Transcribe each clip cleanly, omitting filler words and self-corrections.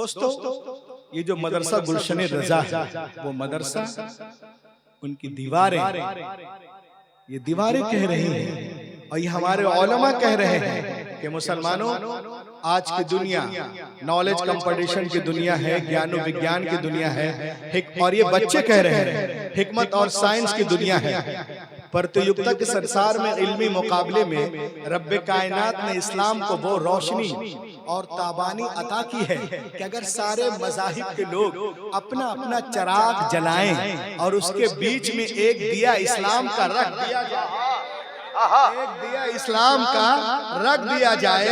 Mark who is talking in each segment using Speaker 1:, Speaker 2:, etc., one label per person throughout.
Speaker 1: दोस्तों, ये जो मदरसा गुलशन रजा है, वो मदरसा उनकी दीवारें, ये दीवारें कह रही हैं और ये हमारे उलमा कह रहे हैं कि मुसलमानों, आज की दुनिया नॉलेज कंपटीशन की दुनिया है, ज्ञान विज्ञान की दुनिया है, और ये बच्चे कह रहे हैं हिकमत और साइंस की दुनिया है। प्रतियोगिता के संसार में इल्मी मुकाबले में रब्बे कायनात ने इस्लाम को वो रोशनी और ताबानी अता की है कि अगर सारे मज़ाहिब के लोग अपना अपना चिराग जलाएं और उसके बीच में एक दिया इस्लाम का रख दिया जाए, एक दिया इस्लाम का रख दिया जाए,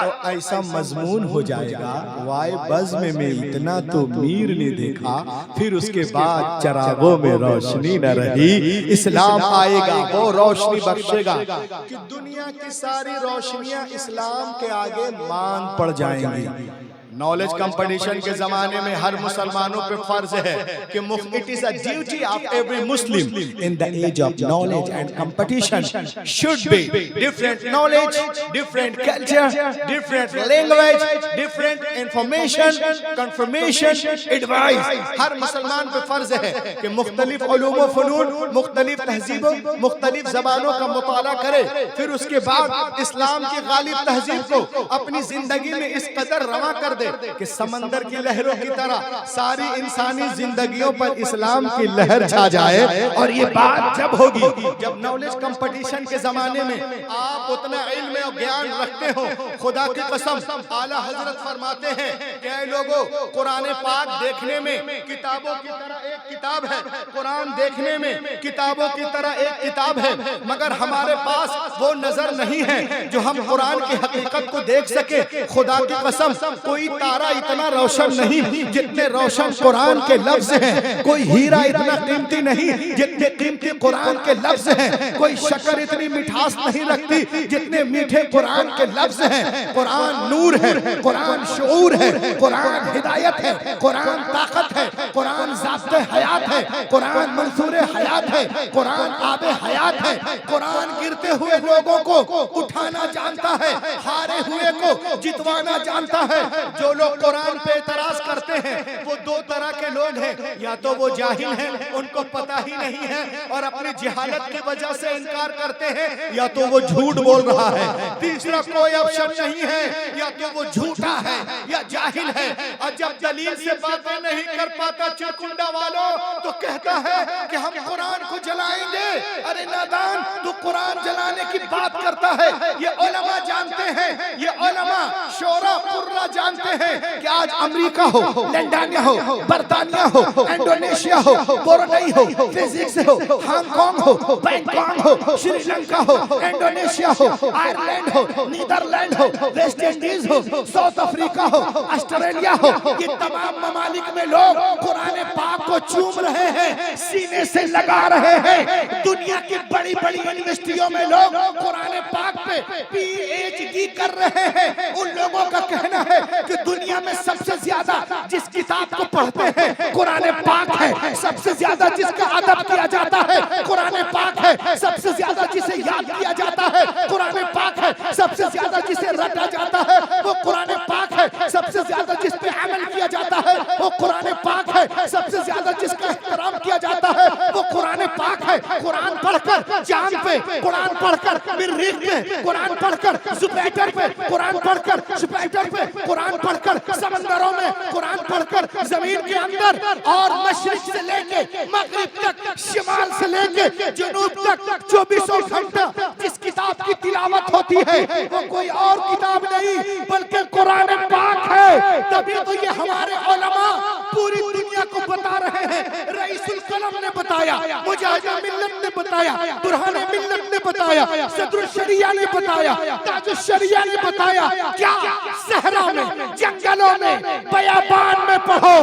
Speaker 1: तो ऐसा मजमून हो जाएगा, वाय बज़्म में इतना तो मीर ने देखा, फिर उसके बाद चरागों में रोशनी न रही। इस्लाम आएगा, वो रोशनी बख्शेगा कि दुनिया की सारी रोशनियां इस्लाम के आगे मान पड़ जाएंगी। नॉलेज कंपटीशन के जमाने में हर मुसलमानों पे फर्ज है कि it is a duty of every Muslim in the age of knowledge and competition should be different knowledge, different culture, different language, different information, confirmation, advice. हर मुसलमान पे फर्ज है कि मुख्तलिफ उलूम व फनून, मुख्तलिफ तहजीबों, मुख्तलिफ जबानों का मुताला करे, फिर उसके बाद इस्लाम की गालिब तहजीब को अपनी जिंदगी में इस कदर रवा कर दे कि समंदर की लहरों की तरह सारी इंसानी जिंदगियों पर इस्लाम की लहर छा जाए। और ये बात जब होगी जब नॉलेज कंपटीशन के जमाने में आप उतना इल्म और ज्ञान रखते हो, खुदा की कसम आला हजरत फरमाते हैं कि लोगों, कुरान पाक देखने में किताबों की तरह एक किताब है, कुरान देखने में किताबों की तरह एक किताब है, मगर हमारे पास वो नजर नहीं है जो हम कुरान की हकीकत को देख सके। खुदा की कसम कोई तारा इतना रोशन नहीं जितने रोशन कुरान के लफ्ज हैं, कोई हीरा इतना कीमती नहीं जितने कीमती कुरान के लफ्ज हैं, कोई शक्कर इतनी मिठास नहीं रखती जितने मीठे कुरान के लफ्ज हैं। कुरान नूर है, कुरान शऊर है, कुरान हिदायत है, कुरान ताकत है, कुरान ज़ाब्ते हयात है, कुरान मंसूर हयात है, कुरान आबे हयात है। कुरान गिरते हुए लोगों को उठाना जानता है, हारे हुए को जितवाना जानता है। जो लोग कुरान पे एतराज करते हैं वो दो तरह के लोग हैं, या तो वो जाहिल हैं, उनको पता ही नहीं है और अपनी जहालत की वजह से इनकार करते हैं, या तो वो झूठ बोल रहा है। तीसरा कोई ऑप्शन नहीं है, या तो वो झूठा है या जाहिल है। और जब दलील से बातें नहीं कर पाता चिरकुंडा वालों, तो कहता है कि हम कुरान को जलाएंगे। अरे नादान, तू कुरान जलाने की बात करता है। ये उलमा जानते हैं, ये उलमा शोरा कुर्रा जानते हैं कि आज अमेरिका हो, लंदन हो, बर्तानिया हो, इंडोनेशिया हो, ब्रुनेई हो, फिजिक्स हो, हांगकांग हो, बैंकॉक हो, श्रीलंका हो, इंडोनेशिया हो, आयरलैंड हो, नीदरलैंड हो, वेस्ट इंडीज हो, साउथ अफ्रीका हो, ऑस्ट्रेलिया हो, ये तमाम ममालिक में लोग कुरान पाक को चूम रहे हैं, सीने से लगा रहे हैं। दुनिया की बड़ी बड़ी यूनिवर्सिटियों में लोग कुरान पाक पे पीएचडी कर रहे हैं। उन लोगों का कहना है कि दुनिया में सबसे ज्यादा जिस किताब को पढ़ते हैं कुरान पाक है, सबसे ज्यादा जिसका अदब किया जाता है कुरान पाक है, सबसे ज्यादा जिसे याद किया जाता है कुरान पाक है, सबसे ज्यादा जिसे रटा जाता है वो कुरान पाक है, सबसे ज्यादा जिस पे अमल किया जाता है वो कुरान पाक है, सबसे ज्यादा जिसका एहतराम किया जाता है वो कुरान पाक है। कुरान पढ़कर चांद पे, कुरान पढ़कर मरीख पे, कुरान पढ़कर जुपिटर पे, कुरान पढ़कर जुपिटर पे, कुरान पढ़कर समंदरों में, कुरान पढ़कर जमीन के अंदर, और मशरिक से लेके मगरिब तक, शिमाल से लेके जनूब तक 24 घंटा जिस किताब की तिलावत होती है वो कोई और किताब नहीं बल्कि कुरान पाक है। तभी तो ये हमारे उलमा पूरी दुनिया को बता रहे हैं। रईसुल कलम ने बताया, मुजाहिद मिल्लत ने बताया, बुरहान मिल्लत ने बताया, सदरुल शरिया ने बताया, ताजुल शरिया ने बताया। क्या सहरा में, जंगलों में, बयाबान में पढ़ो,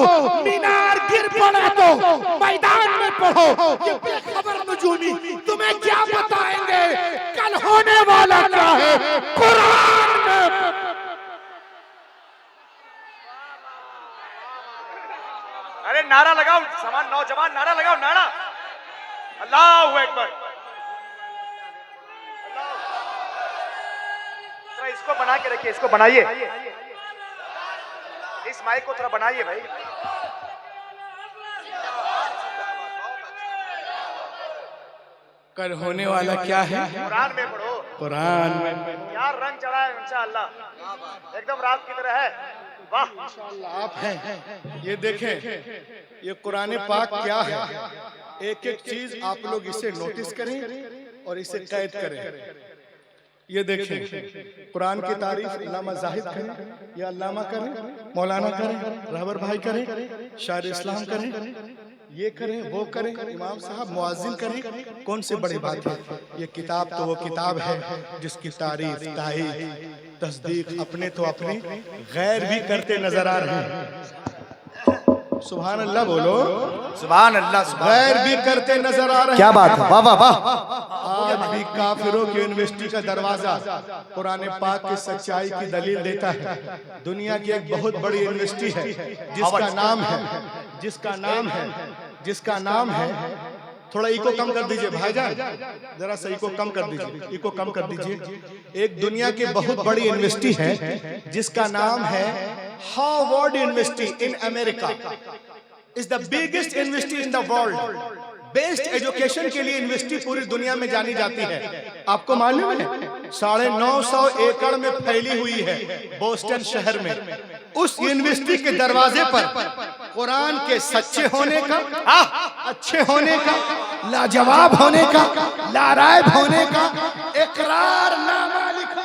Speaker 1: मीनार गिर पड़े तो मैदान में पढ़ो। ये बेखबर नजूमी तुम्हें क्या बताएंगे कल होने वाला क्या है कुरान में।
Speaker 2: अरे नारा लगाओ, समान नौजवान नारा लगाओ, नारा अल्लाहू अकबर। इसको बना के रखिए, इसको बनाइए। इस माइक को थोड़ा बनाइए भाई।
Speaker 1: कर होने वाला क्या है?
Speaker 2: कुरान में पढ़ो।
Speaker 1: कुरान में
Speaker 2: क्या रंग चढ़ा है इंशाअल्लाह, एकदम रात की तरह है। वाह
Speaker 1: आप हैं। ये देखें, ये कुरान पाक क्या है? एक एक चीज आप लोग इसे नोटिस करें और इसे कैद करें। ये देखें, कुरान की तारीफ अल्लामा जाहिद करें या अल्लामा करें, मौलाना करें, रहबर भाई करें, शायर इस्लाम करें, ये करें, वो करें, इमाम साहब मुअज्जिन करें, कौन से बड़ी बात है? ये किताब तो वो किताब है जिसकी तारीफ, तारीफ, तस्दीक अपने तो अपने गैर भी करते नजर आ रहे हैं। सुभान अल्लाह बोलो,
Speaker 2: सुभान अल्लाह।
Speaker 1: गैर भी करते नजर आ रहे हैं।
Speaker 2: क्या बात है, वाह वाह वाह।
Speaker 1: आज भी काफिरों की यूनिवर्सिटी का दरवाजा कुरान पाक की सच्चाई की दलील देता है। दुनिया की एक बहुत बड़ी यूनिवर्सिटी है जिसका नाम है थोड़ा इको कम कर दीजिए भाईजान, जरा सा इको कम कर दीजिए, इको कम कर दीजिए। एक दुनिया की बहुत बड़ी यूनिवर्सिटी है जिसका नाम है Harvard university in America. Is the biggest university in the world. Best education के लिए यूनिवर्सिटी पूरी दुनिया में जानी जाती है। आपको मालूम है 950 एकड़ में फैली हुई है बोस्टन शहर में। उस यूनिवर्सिटी के दरवाजे पर कुरान के सच्चे होने का, अच्छे होने का, लाजवाब होने का, लारायब होने का इकरारनामा लिखा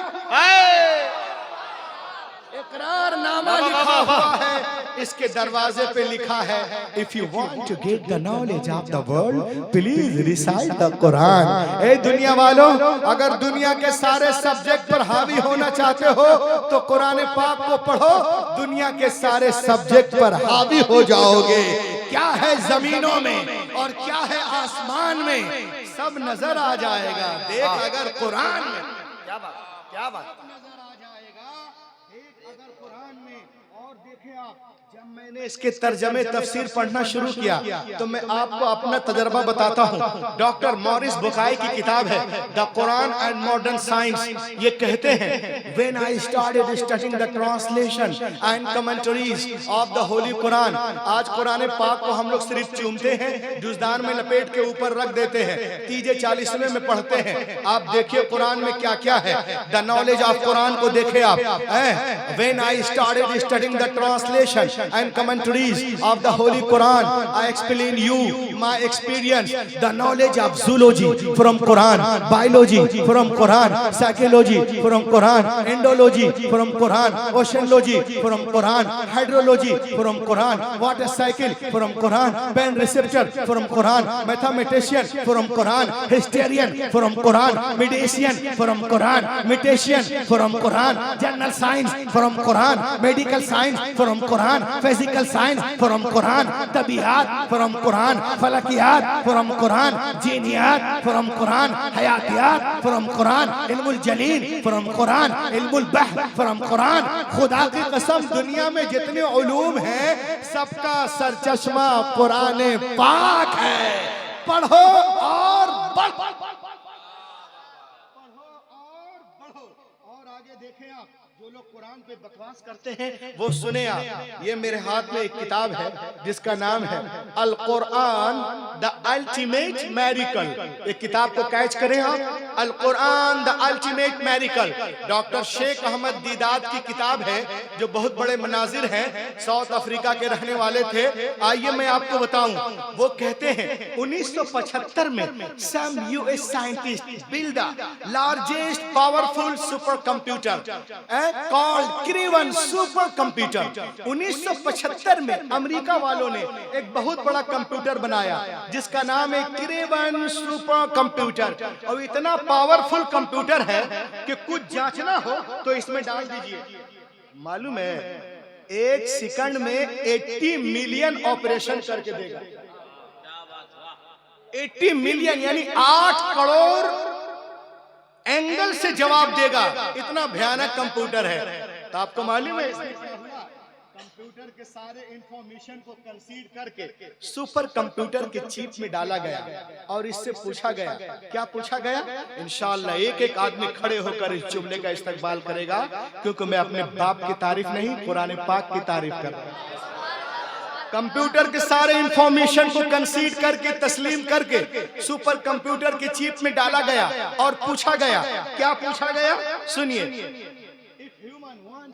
Speaker 1: हुआ है। इसके दरवाजे पे लिखा है, if you want to get the knowledge of the world please recite the Quran. ए दुनिया वालों, अगर दुनिया के सारे सब्जेक्ट पर हावी होना चाहते हो तो कुरान पाक को पढ़ो, दुनिया के सारे सब्जेक्ट पर हावी हो जाओगे। क्या है जमीनों में और क्या है आसमान में सब नजर आ जाएगा। देख अगर कुरान में,
Speaker 2: क्या बात, क्या बात।
Speaker 1: नजर आ जाएगा अगर कुरान में। और देखें आप, जब मैंने इसके तर्जमे तफसीर पढ़ना शुरू किया तो मैं आपको अपना तजर्बा बताता हूँ। डॉक्टर मॉरिस बुखारी की किताब है the Quran and modern science. ये कहते हैं, when I started studying the translation and commentaries of the holy Quran. आज कुरान पाक को हम लोग सिर्फ चूमते हैं, जुज़दान में लपेट के ऊपर रख देते हैं, तीजे 40वें में पढ़ते हैं। आप देखिए कुरान में क्या क्या है। द नॉलेज ऑफ कुरान को देखे आप। When I started studying the translation and commentaries of the Holy Quran, I explain you my experience, the knowledge of zoology from Quran, biology from Quran, psychology from Quran, endology from Quran, oceanology from Quran, hydrology from Quran, water cycle from Quran, pen receptor from Quran, mathematician from Quran, historian from Quran, medician from Quran, mutation from Quran, general science from Quran, medical science from Quran, physical science from Quran, तबीयत from Quran, फलकियात from Quran, जीनियात from Quran, हयातियात from Quran, इल्मुल जलील from Quran, इल्मुल बहर from Quran। खुदा की कसम, दुनिया में जितने उलूम हैं सबका सरचश्मा कुरान पाक है। पढ़ो और बढ़ो, और आगे देखें आप। जो लोग कुरान पे बकवास करते हैं वो सुने आप। ये मेरे हाथ में एक किताब है जिसका नाम है Al Quran the ultimate miracle. एक किताब को कैच करें आप, Al Quran the ultimate miracle. Doctor Sheikh Ahmed Deedat की किताब है जो बहुत बड़े मनाजिर हैं, साउथ अफ्रीका के रहने वाले थे। आइए मैं आपको बताऊं, वो कहते हैं 1975 में some US scientist build the largest powerful super computer called Cray one super computer. 1975 में अमेरिका वालों ने एक बहुत बड़ा कंप्यूटर बनाया जिसका नाम है क्रीवन सुपर कंप्यूटर। और इतना पावरफुल कंप्यूटर है कि कुछ जांचना हो तो इसमें डाल दीजिए। मालूम है एक सेकंड में 80 मिलियन ऑपरेशन करके देगा। 80 मिलियन यानी 8 करोड़ एंगल से जवाब देगा। इतना भयानक कंप्यूटर है। तो आपको मालूम है कंप्यूटर के सारे इंफॉर्मेशन को कंसीड करके सुपर कंप्यूटर के चिप में डाला गया और इससे पूछा गया, क्या पूछा गया? इंशाअल्लाह एक एक आदमी खड़े होकर इस जुमले का इस्तकबाल करेगा, क्योंकि मैं अपने बाप की तारीफ नहीं, कुरान पाक की तारीफ कर रहा हूं। कंप्यूटर के सारे इंफॉर्मेशन को कंसीड करके तस्लीम करके सुपर कंप्यूटर के चिप में डाला गया और पूछा गया, क्या पूछा गया? सुनिए,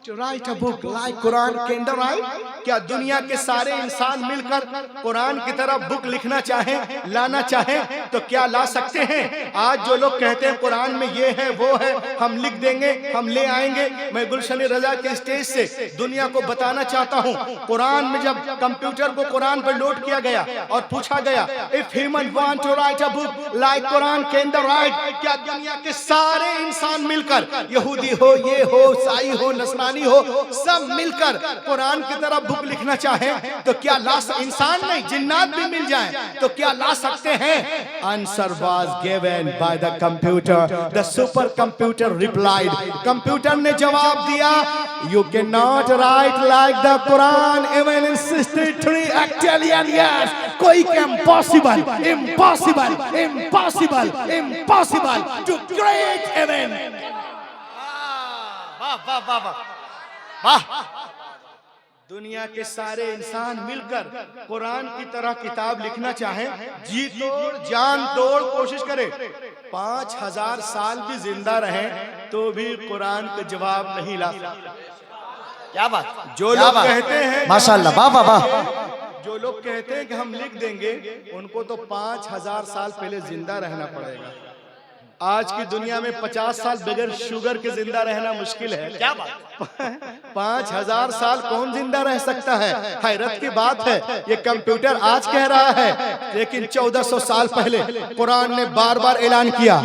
Speaker 1: to write a book like Quran can write, क्या दुनिया के सारे इंसान मिलकर कुरान की तरह बुक लिखना चाहें, लाना चाहें तो क्या ला सकते हैं? आज जो लोग कहते हैं कुरान में ये है वो है, हम लिख देंगे, हम ले आएंगे, मैं गुलशन रजा के स्टेज से दुनिया को बताना चाहता हूँ, कुरान में जब कंप्यूटर को कुरान पर लोड किया गया और पूछा गया if human want to write a book like Quran can the write, क्या दुनिया के सारे इंसान मिलकर, यहूदी हो, ये हो, ईसाई हो, नस्रानी हो, सब मिलकर कुरान की तरह बुक लिखना चाहें तो क्या ला इंसान नहीं, जिन्नात भी मिल जाएं तो क्या ला सकते हैं? Answer was given by the computer, the super computer replied, computer ने जवाब दिया, you can not write like the Quran even in 63 octillion years, कोई impossible impossible impossible impossible to create heaven. वाह वाह वाह वाह वाह, दुनिया के सारे इंसान मिलकर कुरान की तरह किताब लिखना चाहें, जी तोड़ जान तोड़ कोशिश करें, 5000 साल भी जिंदा रहें तो भी कुरान का जवाब नहीं ला सकते। क्या बात, जो लोग कहते हैं
Speaker 3: माशाअल्लाह, वाह वाह वाह,
Speaker 1: जो लोग कहते हैं कि हम लिख देंगे, उनको तो 5000 साल पहले जिंदा रहना पड़ेगा। आज की दुनिया में 50 साल बगैर शुगर के जिंदा रहना मुश्किल है। क्या बात, 5000 साल कौन जिंदा रह सकता है? हैरत की बात है, ये कंप्यूटर आज कह रहा है, लेकिन 1400 साल पहले कुरान ने बार बार ऐलान किया,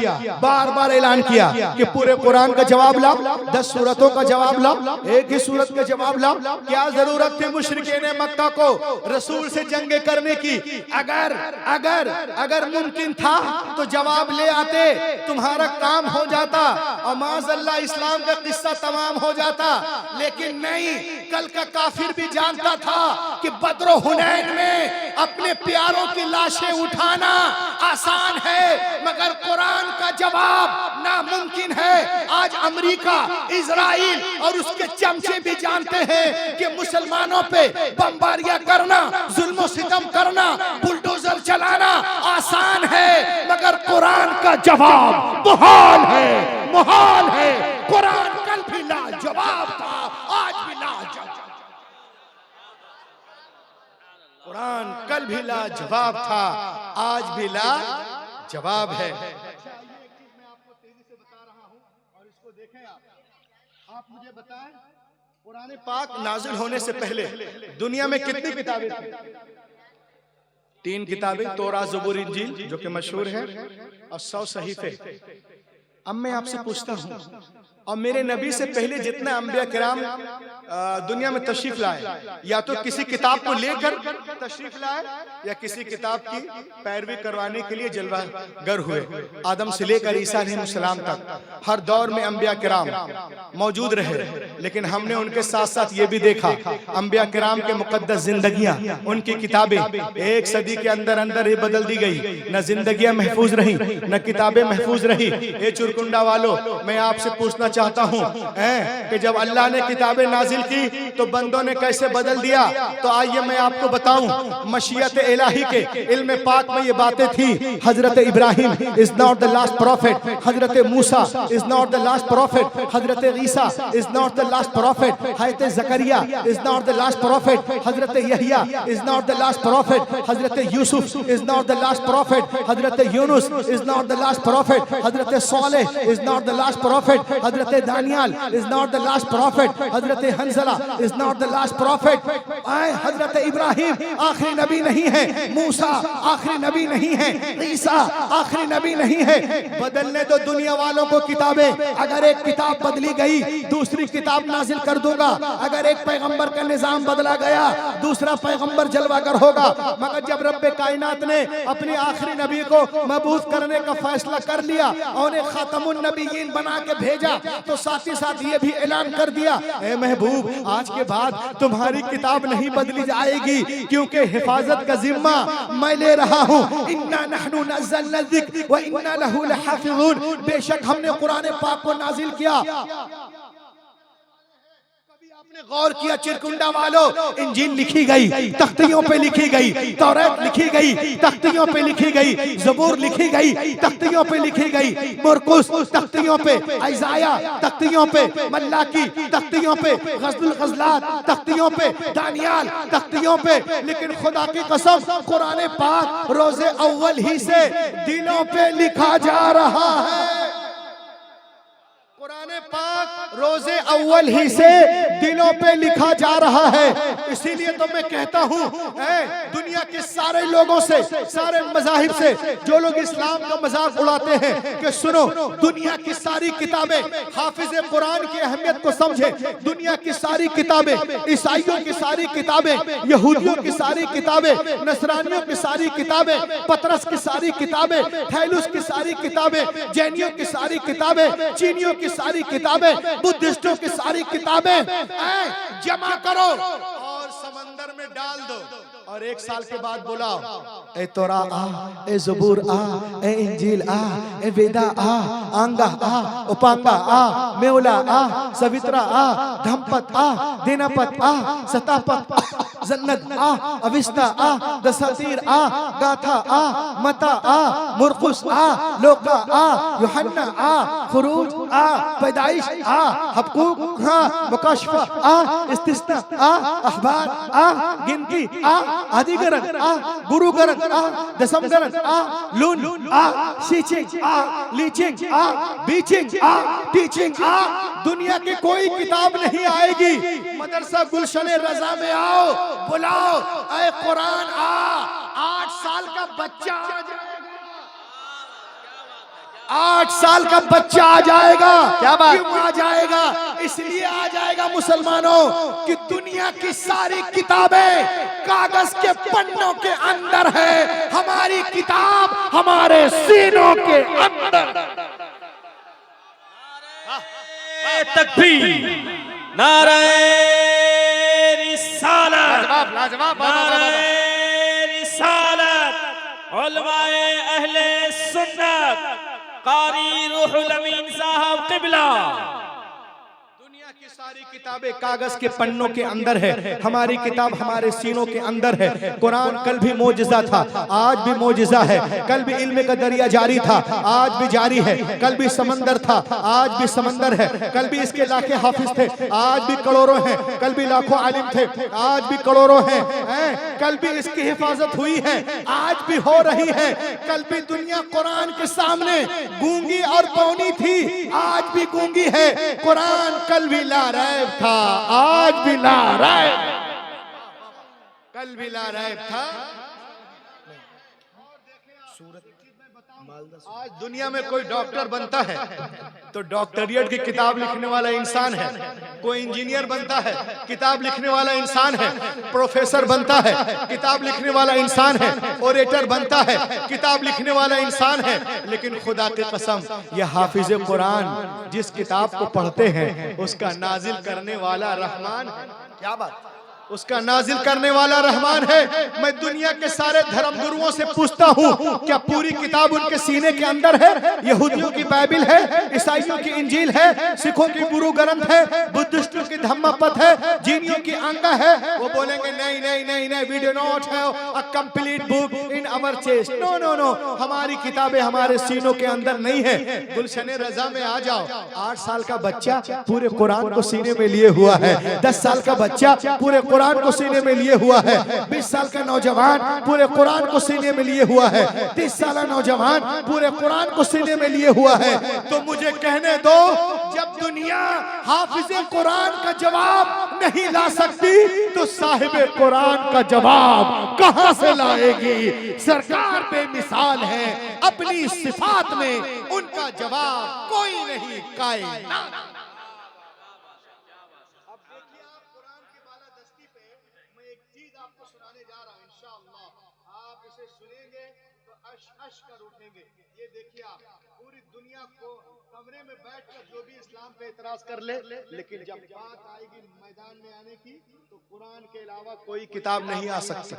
Speaker 1: बार बार ऐलान किया कि पूरे कुरान का जवाब लाओ, 10 सूरतों का जवाब लाओ, एक ही सूरत का जवाब लाओ। क्या जरूरत थी मुशरिकीन मक्का को रसूल से जंगे करने की? अगर अगर अगर मुमकिन था तो जवाब ले आते, तुम्हारा काम हो जाता और माज़अल्लाह इस्लाम का किस्सा तमाम हो जाता। लेकिन नहीं, कल का काफिर भी जानता था कि बद्र हुनैन में अपने प्यारों की लाशें उठाना आसान है, मगर कुरान का जवाब नामुमकिन है। आज अमेरिका, इजराइल और उसके चमचे भी जानते हैं कि मुसलमानों पे बमबारियां करना, जुल्म सितम करना, बुलडोजर चलाना आसान है, मगर कुरान का जवाब मुहाल है, मुहाल है। कुरान कल भी लाजवाब था, आज भी लाजवाब। कुरान कल भी लाजवाब था, आज भी लाजवाब है। मैं आपको तेजी से बता रहा हूं और इसको देखें आप मुझे बताएं, कुरान पाक नाजिल होने से पहले दुनिया में कितनी किताबें थी? 3 किताबें, तौरात, ज़बूर, इंजील, जो कि मशहूर है, और 100 सहीफे। अब मैं आपसे पूछता हूँ, और मेरे नबी से पहले जितने अंबिया किराम दुनिया में तशरीफ लाए, या तो किसी किताब को लेकर तशरीफ लाए या किसी किताब की पैरवी करवाने के लिए जलवागर हुए। आदम से लेकर ईसा अलैहिस्सलाम तक हर दौर में अंबिया किराम मौजूद रहे, लेकिन हमने उनके साथ साथ ये भी देखा अंबिया किराम के मुकद्दस जिंदगियां, उनकी किताबें एक सदी के अंदर अंदर ही बदल दी गई। न जिंदगियां महफूज रही, न किताबें महफूज रही। ए चुरकुंडा वालों, मैं आपसे पूछना चाहता हूँ कि जब अल्लाह ने किताबें नाजिल की तो बंदों ने कैसे बदल दिया? तो आइए मैं आपको बताऊं, मशीयत इलाही के इल्म पाक में ये बातें थी। हजरत Ibrahim is not the last prophet, हजरत Musa is not the last prophet, हजरत Isa is not the last prophet, हजरत Zakariya is not the last prophet, हजरत Yahya is not the last prophet, हजरत Yusuf is not the last prophet, हजरत Yunus is not the last prophet, हजरत Saleh is not the last prophet, हजरत Daniyal is not the last prophet, हजरत Hanzala is not the last prophet. हजरत इब्राहिम आखिरी नबी नहीं है, मूसा आखिरी नबी नहीं है, ईसा आखिरी नबी नहीं है। बदलने दो दुनिया वालों को किताबें। अगर एक किताब बदली गई, दूसरी किताब नाजिल कर दूंगा। अगर एक पैगंबर का निजाम बदला गया, दूसरा पैगंबर जलवागर होगा। मगर जब रब्बे कायनात ने अपने आखिरी नबी को मबूस करने का फैसला कर लिया और उन्हें खातमुन नबीयीन बना के भेजा, तो साथ ही साथ ये भी ऐलान कर दिया, ए महबूब, आज के बाद तुम्हारी किताब नहीं बदली जाएगी, क्योंकि हिफाजत का जिम्मा मैं ले रहा हूँ। इन्ना नहनु नज़्ज़लना ज़िक्र व इन्ना लहू लहाफ़िज़ून, बेशक हमने कुरान पाक को नाजिल किया। आपने गौर किया चिरकुंडा वालों, इंजील लिखी गई, तख्तियों पे लिखी गई, तौरात लिखी गई, तख्तियों पे लिखी गई, ज़बूर लिखी गई, तख्तियों पे लिखी गई, मुरकुस तख्तियों पे, इज़ाया तख्तियों पे, मल्लाकी तख्तियों पे, गज़लुल गज़लात तख्तियों पे, दानियाल तख्तियों पे, लेकिन खुदा की कसम कुरान पाक रोज़े अव्वल ही से दिलों पे लिखा जा रहा है। कुरान पाक रोजे अव्वल ही से दिलों पे लिखा जा रहा है। इसीलिए तो मैं कहता हूँ दुनिया के सारे लोगों से, सारे मज़ाहिब से, जो लोग इस्लाम का मजाक उड़ाते हैं कि सुनो, दुनिया की सारी किताबें, हाफिज कुरान की अहमियत को समझे, दुनिया की सारी किताबें, ईसाइयों की सारी किताबें, यहूदियों की सारी किताबें, नसरानियों की सारी किताबें, पतरस की सारी किताबें, थैलुस की सारी किताबें, जैनियों की सारी किताबें, चीनियों की सारी किताबें, बुद्धिस्टों की सारी किताबें जमा करो और समंदर में डाल दो, और एक साल के बाद बुलाओ, ए तोरा आ, ए ज़बूर आ, ए इंजील आ, ए वेदा आ, आंगा आ, उपांगा आ, मेउला आ, सवित्रा आ, धमपत आ, दिनपत आ, सतापत आ, जन्नत आ, अविस्ता आ, दसातीर आ, गाथा आ, मता आ, मुरकुस आ, लोका आ, यूहन्ना आ, खुरूज आ, पैदाइश आ, हबकूक आ, मुकाशफा आ, इस्तिस्ना आ, अखबार आ, गिनती आ, आदिगरन आ, गुरुगरन आ, दसमगरन आ, लून आ, सीचिंग आ, लीचिंग आ, बीचिंग आ, टीचिंग आ, दुनिया की कोई किताब नहीं आएगी। मदरसा गुलशन रजा में आओ, बुलाओ, ऐ कुरान आ, 8 साल का बच्चा आ जाएगा, 8 साल का बच्चा आ जाएगा। क्या बात, क्यों आ जाएगा? इसलिए आ जाएगा मुसलमानों कि दुनिया की सारी किताबें कागज के पन्नों के अंदर है, हमारी किताब हमारे सीनों के अंदर।
Speaker 3: तकबीर, नारे रिसालत, नारे रिसालत, उलमाए अहले सुन्नत, कारी रूहुल अमीन साहब क़िबला।
Speaker 1: दुनिया की सारी किताबें कागज के पन्नों के अंदर है, हमारी किताब हमारे सीनों के अंदर है। कुरान कल भी मोजिज़ा था, आज भी मोजिज़ा है, कल भी इल्म का दरिया जारी था, आज भी जारी है, कल भी समंदर था, आज भी समंदर है, कल भी इसके लाखे हाफिज थे, आज भी करोड़ों हैं, कल भी लाखों आलिम थे, आज भी करोड़ों हैं, कल भी इसकी हिफाजत हुई है, आज भी हो रही है, कल भी दुनिया कुरान के सामने गूंगी और बौनी थी, आज भी गूंगी है। कुरान कल भी ला रैब था, आज भी ला रैब, कल भी ला रैब था। आज दुनिया में कोई डॉक्टर बनता है तो डॉक्टरिएट की किताब लिखने वाला इंसान है, कोई इंजीनियर बनता है किताब लिखने वाला इंसान है, प्रोफेसर बनता है किताब लिखने वाला इंसान है, ओरेटर बनता है किताब लिखने वाला इंसान है। लेकिन खुदा की कसम, यह हाफिज कुरान जिस किताब को पढ़ते हैं उसका नाजिल करने वाला रहमान है। क्या बात, उसका नाजिल करने वाला रहमान है। मैं दुनिया के सारे धर्म गुरुओं से पूछता हूँ, क्या पूरी किताब उनके सीने के अंदर है? यहूदियों की बाइबिल है, ईसाइयों की इंजील है, सिखों की गुरु ग्रंथ है, बुद्धिस्टों की धम्मपद है, जीनियों की अंगा है। वो बोलेंगे नहीं नहीं नहीं नहीं, we do not have a complete book in our chest. No no no, हमारी किताबें हमारे सीनों के अंदर नहीं है। गुलशन रजा में आ जाओ, 8 साल का बच्चा पूरे कुरान को सीने में लिए हुआ है, 10 साल का बच्चा पूरे कुरान को सीने में लिए हुआ है, 20 साल का नौजवान पूरे कुरान को सीने में लिए हुआ है, 30 साल नौजवान पूरे कुरान को सीने में लिए हुआ है। तो मुझे कहने दो, जब दुनिया हाफिज़े कुरान का जवाब नहीं ला सकती तो साहिबे कुरान का जवाब कहां से लाएगी? सरकार बेमिसाल है, अपनी सिफात में उनका जवाब कोई नहीं कायनात। सुनाने जा रहा हूं, इंशाअल्लाह आप इसे सुनेंगे तो अश अश कर उठेंगे। ये देखिए आप, पूरी दुनिया को कमरे में बैठकर जो भी इस्लाम पे इतराज कर ले, लेकिन जब बात आएगी मैदान में आने की तो कुरान के अलावा कोई किताब नहीं आ सकती।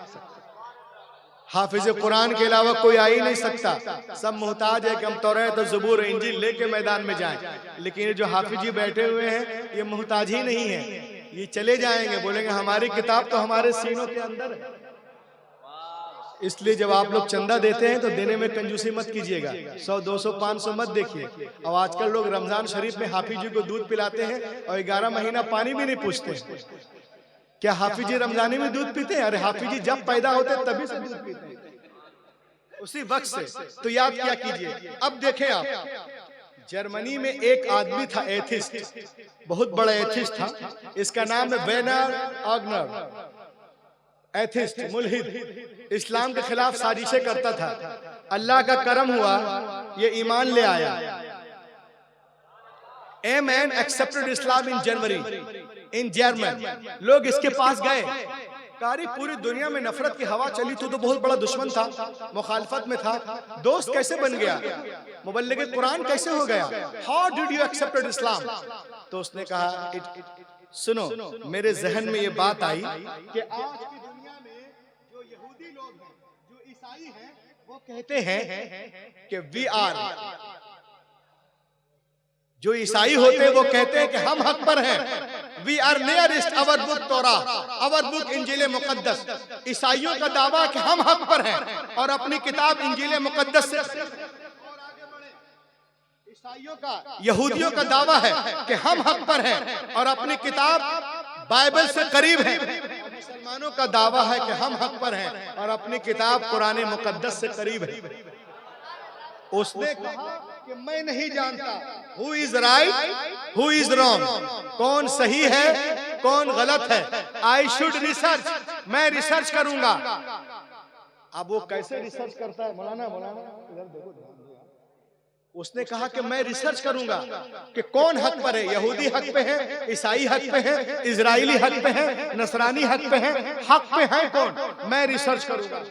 Speaker 1: हाफिज कुरान के अलावा कोई आ ही नहीं सकता। सब मोहताज है कि हम तौरात और ज़बूर इंजील लेके मैदान में जाएं, लेकिन ये जो हाफिज जी बैठे हुए हैं ये मोहताज ही नहीं है। ये चले जाएंगे, बोलेंगे हमारी किताब तो हमारे सीनों के अंदर है। इसलिए जब आप लोग चंदा देते हैं तो देने में कंजूसी मत कीजिएगा, 100, 200, 500 मत देखिए। अब आजकल लोग रमजान शरीफ में हाफिज जी को दूध पिलाते हैं और 11 महीना पानी भी नहीं पूछते। क्या हाफिज जी रमजानी में दूध पीते हैं? अरे हाफिज जी जब पैदा होते हैं तभी से दूध पीते हैं, उसी वक्त से। तो याद क्या कीजिए। अब देखें आप, जर्मनी में एक आदमी था एथिस्ट, बहुत बड़ा एथिस्ट था। इसका नाम है वेर्नर आग्नर। एथिस्ट, मुल्हिद, इस्लाम के खिलाफ साजिशें करता था। अल्लाह का करम हुआ, ये ईमान ले आया। A man accepted Islam in January in German। लोग इसके पास गए, कारी पूरी दुनिया में नफरत की हवा चली, तो बहुत बड़ा दुश्मन था, मुखालफत में था, दोस्त कैसे बन गया, मुबल्लिग कुरान कैसे हो गया? How did you accept Islam? तो उसने कहा, सुनो, मेरे जहन में ये बात आई कि आज की दुनिया में जो यहूदी लोग हैं, जो ईसाई हैं, वो कहते हैं कि वी आर, जो ईसाई होते हैं वो कहते हैं कि हम हक पर हैं। We are nearest our book Torah, our book इंजील मुकद्दस। ईसाइयों का दावा कि हम हक पर हैं और अपनी किताब इंजील मुकद्दस से। ईसाइयों का, यहूदियों का दावा है कि हम हक पर हैं और अपनी किताब बाइबल से करीब है। मुसलमानों का दावा है कि हम हक पर हैं और अपनी किताब कुरान मुकद्दस से करीब है। उसने कहा कि मैं नहीं जानता who is right who is wrong, कौन सही है कौन गलत है। आई शुड रिसर्च, मैं रिसर्च करूंगा। अब वो कैसे रिसर्च करता है? मौलाना इधर देखो। उसने कहा कि मैं रिसर्च करूंगा कि कौन हक पर है। यहूदी हक पे है, ईसाई हक पे है, इजराइली हक पे है, नसरानी हक पे है, हक पे है कौन? मैं रिसर्च करूंगा।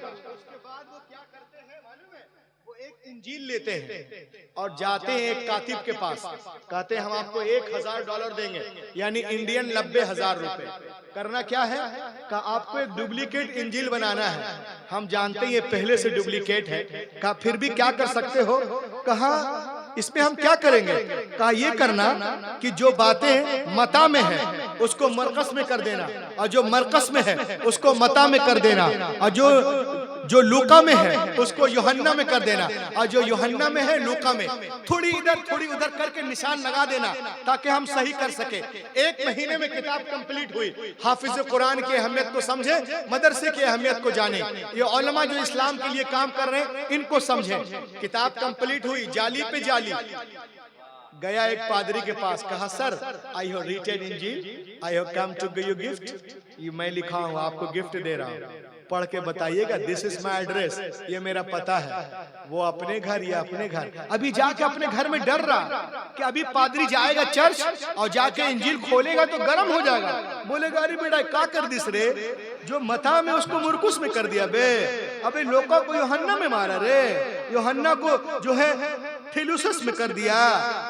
Speaker 1: इंजील लेते हैं और जाते हैं एक कातिब के पास, कहते हैं हम आपको $1000 देंगे, यानी इंडियन 90,000 रुपए। करना क्या है? कहा आपको एक डुप्लीकेट इंजील बनाना है। हम जानते हैं ये पहले से डुप्लीकेट है। कहा फिर भी क्या कर सकते हो? कहा इसमें हम क्या करेंगे? कहा ये करना कि जो बातें मता में है उसको मरकस में कर देना, और जो मरकस में है उसको मता में कर देना, और जो लूका में है उसको यूहन्ना में कर देना, और जो यूहन्ना में है लूका में थोड़ी इधर थोड़ी उधर करके निशान लगा देना, ताकि हम सही कर सके। 1 महीने में किताब कंप्लीट हुई। हाफिज कुरान की अहमियत को समझे, मदरसे की अहमियत को जाने। ये उलमा जो इस्लाम के लिए काम कर रहे हैं इनको समझे। किताब कंप्लीट हुई, जाली पे जाली। गया एक पादरी के पास, कहा sir I have written Injil, I have come to give you gift. ये मैं लिखा हूँ, आपको गिफ्ट दे रहा हूँ, पढ़ के बताइएगा। दिस इज माई एड्रेस, ये मेरा पता है। वो अपने घर या अपने घर, अभी जाके अपने घर में डर रहा कि अभी पादरी जाएगा चर्च और जाके इंजील खोलेगा तो गर्म हो जाएगा। बोलेगा अरे बेटा क्या कर दिस रे, जो मता में उसको मुरकुस में कर दिया बे, अबे लोगों को यूहन्ना में मारा रे, यूहन्ना को जो है थेलुसस में कर दिया,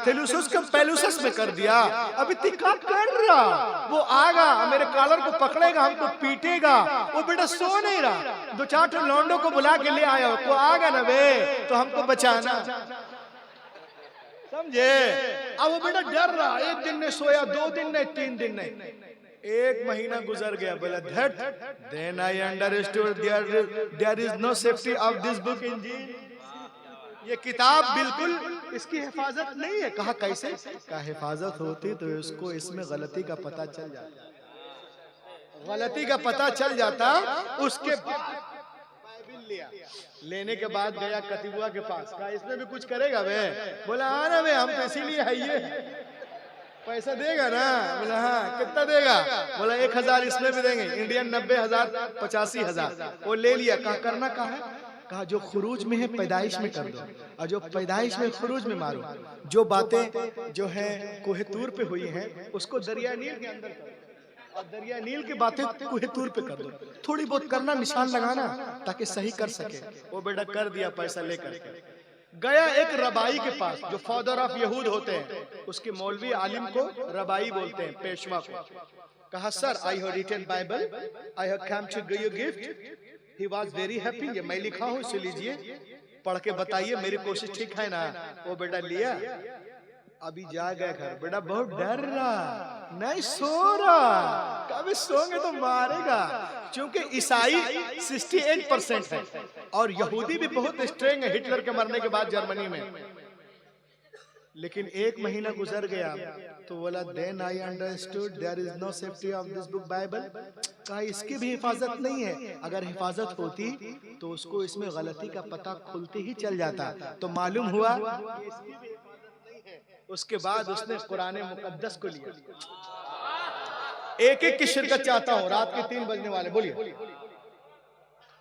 Speaker 1: थेलुसस को पेलुसस में कर दिया। अभी तिका कर रहा, वो आगा मेरे कॉलर को पकड़ेगा, हमको पीटेगा। वो बेटा सो नहीं रहा, 2-4 लौंडों को बुला के ले आया, वो आगा ना बे तो हमको बचाना, समझे? अब वो बेटा डर रहा, 1 दिन नहीं सोया, 2 दिन नहीं, 3 दिन नहीं, 1 महीना गुजर गया। बोला that, then I understood there is no safety of this book Injil. ये किताब बिल्कुल इसकी हिफाजत नहीं है। कहा कैसे? कहा हिफाजत होती तो इसको इसमें गलती का पता चल जाता, गलती का पता चल जाता। उसके बाद बाइबिल लिया, लेने के बाद गया कतीबुआ के पास, कहा इसमें भी कुछ करेगा बे? बोला हाँ ना बे, हम तो इसीलिए है, ये पैसा देगा ना? बोला हाँ। कितना देगा? बोला 1000 इसमें भी देंगे, इंडियन 90,000, 85,000। वो ले लिया। कहा करना कहा है? कहा जो खुरूज में है पैदाइश में कर दो, और जो पैदाइश में खुरूज में मारो। जो बातें जो है कोहे तूर पे हुई हैं उसको दरिया नील के अंदर करो, और दरिया नील की बातें कोहे तूर पे कर दो। थोड़ी बहुत करना, निशान लगाना, ताकि सही कर सके। वो बेटा कर दिया पैसा लेकर। गया एक रबाई के पास, जो फादर ऑफ यहूद होते हैं, उसके मौलवी आलिम को रबाई बोलते हैं, पेशवा को। कहा, sir I have written Bible, I have come to give you gift. He was very happy. ये मैं लिखा हूं, इसे लीजिए, पढ़ के बताइए मेरी कोशिश ठीक है ना। वो बेटा लिया, अभी जा गया घर। बेटा बहुत डर रहा, नहीं सो रहा, कभी सोंगे तो मारेगा। क्योंकि ईसाई 68% है और यहूदी भी बहुत स्ट्रेंग है हिटलर के मरने के बाद जर्मनी में। लेकिन एक महीना गुजर गया तो बोला, then I understood there is no safety of this book Bible. कहा, इसकी भी हिफाजत नहीं है। अगर हिफाजत होती तो उसको इसमें गलती का पता खुलते ही चल जाता। तो मालूम हुआ कि इसकी भी हिफाजत नहीं है। उसके बाद उसने कुरान मुकद्दस को लिया। एक एक की शिरकत चाहता हूं। रात के 3 बजने वाले, बोलिए।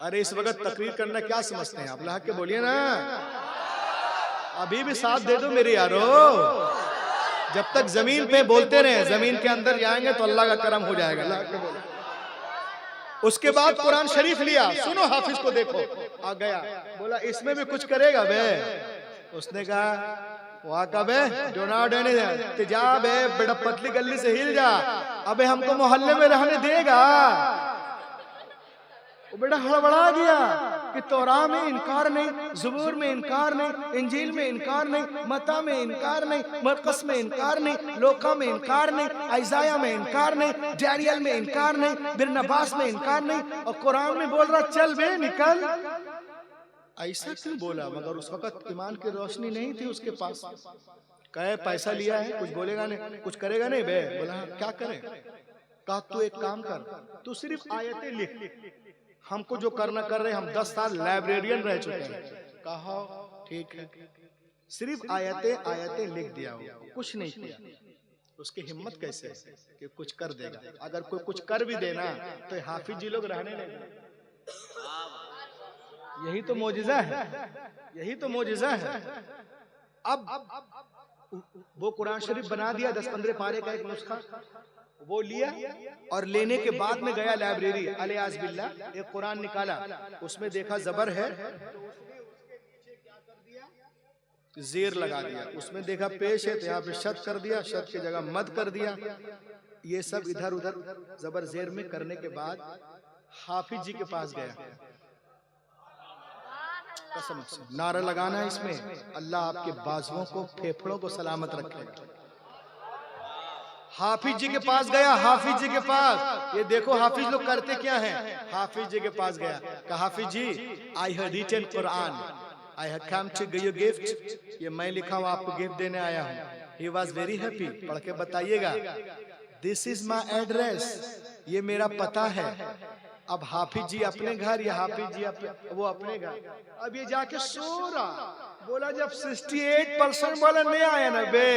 Speaker 1: अरे इस वक्त तकरीर करना क्या समझते हैं आप? लाह के बोलिए ना, अभी भी साथ दे दो मेरे यारो। जब तक जमीन पे बोलते रहे, जमीन के अंदर जाएंगे तो अल्लाह का करम हो जाएगा। लाह के बोलो। उसके बाद कुरान शरीफ लिया। सुनो, हाफिज को देखो, आ गया, बोला इसमें भी कुछ करेगा बे? उसने कहा, वहाँ का बे डोना देने जा बे, बेटा पतली गली से हिल जा, अबे हमको मोहल्ले में रहने देगा? वो बेटा हड़बड़ा गया कि तौरा में इनकार नहीं, ज़बूर में इनकार नहीं, इंजील में इनकार नहीं, मत्ता में इनकार नहीं, मरकस में इनकार नहीं, लोका में इनकार नहीं, आइज़ाया में इनकार नहीं, डैनियल में इनकार नहीं, बिरनबास में इनकार नहीं, और कुरान में बोल रहा चल बे निकल। ऐसा क्यों बोला? मगर उस वक्त ईमान की रोशनी नहीं थी उसके पास। कहे पैसा लिया है, कुछ बोलेगा नहीं, कुछ करेगा नहीं बे। बोला क्या करे? कहा तू एक काम कर, तू सिर्फ आयतें लिख, हमको जो करना कर रहे, हम 10 साल लाइब्रेरियन रह चुके हैं। कहा ठीक है। सिर्फ आयतें लिख दिया, हो कुछ नहीं किया। उसकी हिम्मत कैसे कि कुछ कर देगा? अगर कोई कुछ कर भी देना तो हाफिज जी लोग रहने नहीं। यही तो मौजिज़ा है, यही तो मौजिज़ा है। अब वो कुरान शरीफ बना दिया, 10-15 पारे का एक नुस्खा वो लिया, और लेने के बाद में गया लाइब्रेरी, अलियाज़ बिल्लाह, एक कुरान निकाला, उसमें देखा जबर है, ज़ेर लगा दिया। उसमें देखा पेश है, तो यहाँ पे शत कर दिया, शत की जगह मद कर दिया। ये सब इधर उधर जबर ज़ेर में करने के बाद हाफिज जी के पास गया। कसम से नारा लगाना है इसमें, अल्लाह आपके बाजुओं को, फेफड़ों को सलामत रखेगा। हाफिज जी के पास गया, हाफिज जी के पास, ये देखो हाफिज लोग करते क्या हैं। हाफिज जी के पास गया, कहा हाफिज जी, I have written Quran, I have come to give you gift. ये मैं लिखा हूं, आपको गिफ्ट देने आया हूं। He was very happy. पढ़ के बताइएगा। दिस इज माई एड्रेस, ये मेरा पता है। अब हाफिज जी अपने घर, या हाफिज जी वो अपने घर। अब ये जाके सो रहा। बोला जब 68% वाला नहीं आया ना बे,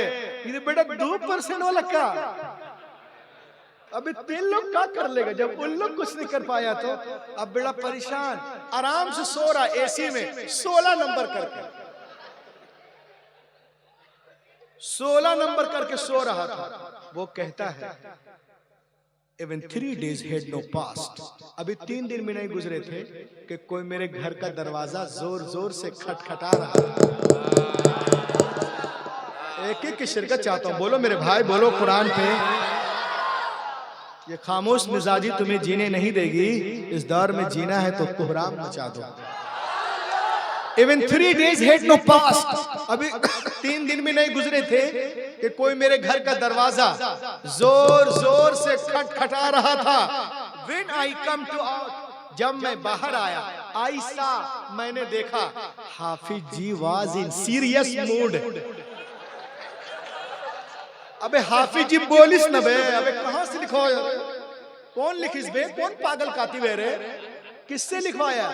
Speaker 1: ये बेटा 2% वाला क्या? अभी 3 लोग क्या कर लेगा जब उन लोग कुछ नहीं कर पाया? तो अब बेटा परेशान, आराम से सो रहा एसी में, 16 नंबर करके, 16 नंबर करके सो रहा था। वो कहता है, Even 3 days had no passed, अभी 3 दिन भी नहीं गुजरे थे कि कोई मेरे घर का दरवाजा जोर जोर से खटखटा रहा था। एक एक की शिरकत चाहता हूं। बोलो मेरे भाई, बोलो कुरान पे। ये खामोश मिजाजी तुम्हें जीने नहीं देगी। इस दौर में जीना है तो कोहराम मचा दो। Even 3 days had no passed, अभी 3 दिन भी नहीं गुजरे थे कि कोई मेरे घर का दरवाजा जोर जोर से खटखटा रहा था। When I come to out, जब मैं बाहर आया, आइसा मैंने देखा, हाफिज जी वाज इन सीरियस मूड। अबे हाफिज जी बोलिस न बे, अबे कहां से लिखवाया? कौन लिखिस बे? कौन पागल कातिब है रे? किससे लिखवाया?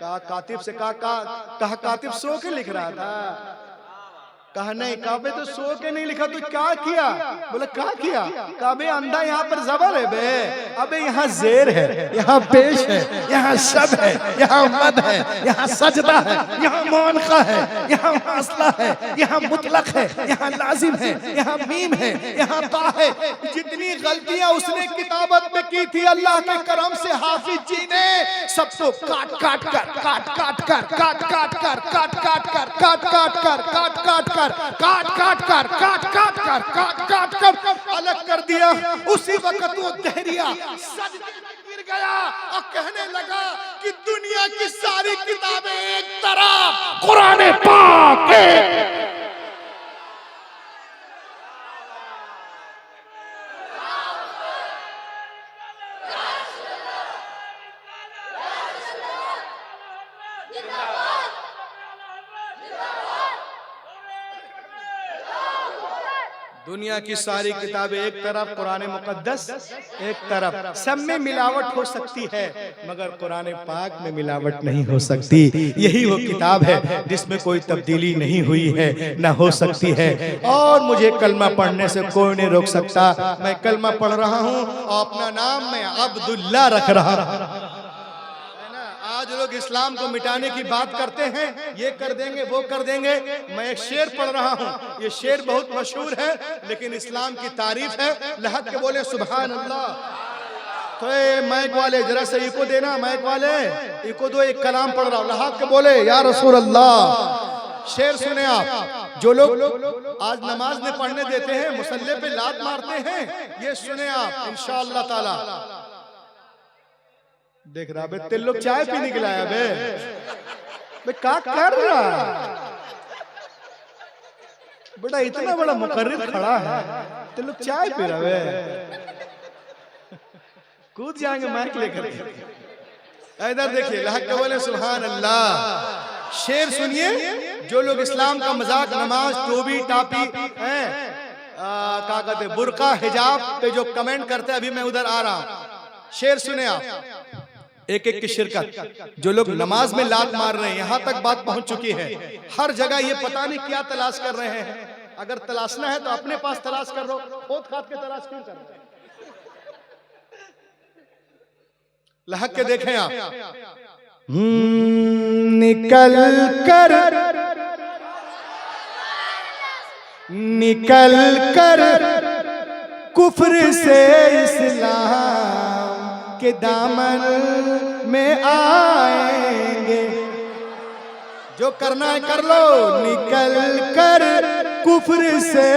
Speaker 1: कहा कातिब से। कहा कातिब सो के लिख रहा था। कहा नहीं, काबे तो सो के नहीं लिखा, तो क्या किया? बोले क्या किया? काबे अंधा, यहाँ पर जबर है बे, अबे यहाँ जेर है, यहाँ पेश है, यहाँ शब है, यहाँ मद है, यहाँ सजदा है, यहाँ मौनका है, यहाँ फासला है, यहाँ मुतलक है, यहाँ लाजिम है, यहाँ मीम है, यहाँ ता है। जितनी गलतियां उसने किताबत में की थी, अल्लाह के करम से हाफिज जी ने सबको काट काट कर काट काट कर काट काट कर काट काट कर काट काट कर काट काट कर काट काट कर काट काट कर काट काट कर अलग कर दिया। उसी वक्त वो दहरिया सजदे में गिर गया और कहने लगा कि दुनिया की सारी किताबें एक तरफ, कुरान पाक एक। दुनिया की सारी किताबें एक तरफ, कुरान मुकद्दस एक तरफ। सब में मिलावट हो सकती है मगर कुरान पाक में मिलावट नहीं हो सकती। यही वो किताब है जिसमें कोई तब्दीली नहीं हुई है, ना हो सकती है। और मुझे कलमा पढ़ने से कोई नहीं रोक सकता। मैं कलमा पढ़ रहा हूँ और अपना नाम मैं अब्दुल्ला रख रहा हूँ। आज लोग इस्लाम को मिटाने की बात करते हैं, ये कर देंगे वो कर देंगे। मैं एक शेर पढ़ रहा हूँ, ये शेर बहुत मशहूर है लेकिन इस्लाम की तारीफ है। लहक के बोले सुभान अल्लाह। तो माइक वाले जरा से इको देना, माइक वाले इको दो, एक कलाम पढ़ रहा हूँ। लहक के बोले या रसूल अल्लाह। शेर सुने आप। जो लोग आज नमाज में पढ़ने देते हैं, मुसल्ले पे लात मारते हैं, ये सुने आप इंशाअल्लाह ताला। देख रहा बे, तेरे लोग चाय पीने के लाया बे क्या कर रहा बेटा? इतना बड़ा मुकर्रिर खड़ा है, तेरे लोग चाय पी रहा बे। कूद जाएंगे माइक लेकर। इधर देखिए, लहक के बोले सुभान अल्लाह। शेर सुनिए। जो लोग इस्लाम का मजाक, नमाज, टोपी टापी है, क्या कहते, बुर्का हिजाब पे जो कमेंट करते हैं, अभी मैं उधर आ रहा हूं। शेर सुने आप। एक एक की शिरकत। जो लोग नमाज में लात मार रहे हैं, यहां तक बात पहुंच चुकी है। हर जगह ये पता नहीं क्या तलाश कर रहे हैं। अगर तलाशना है तो अपने पास तलाश कर लो, खोद खाद के तलाश क्यों कर रहे हैं? लहक के देखें आप। निकल कर कुफ्र से इस्लाम के दामन में आएंगे। जो करना है कर लो। निकल कर कुफ्र से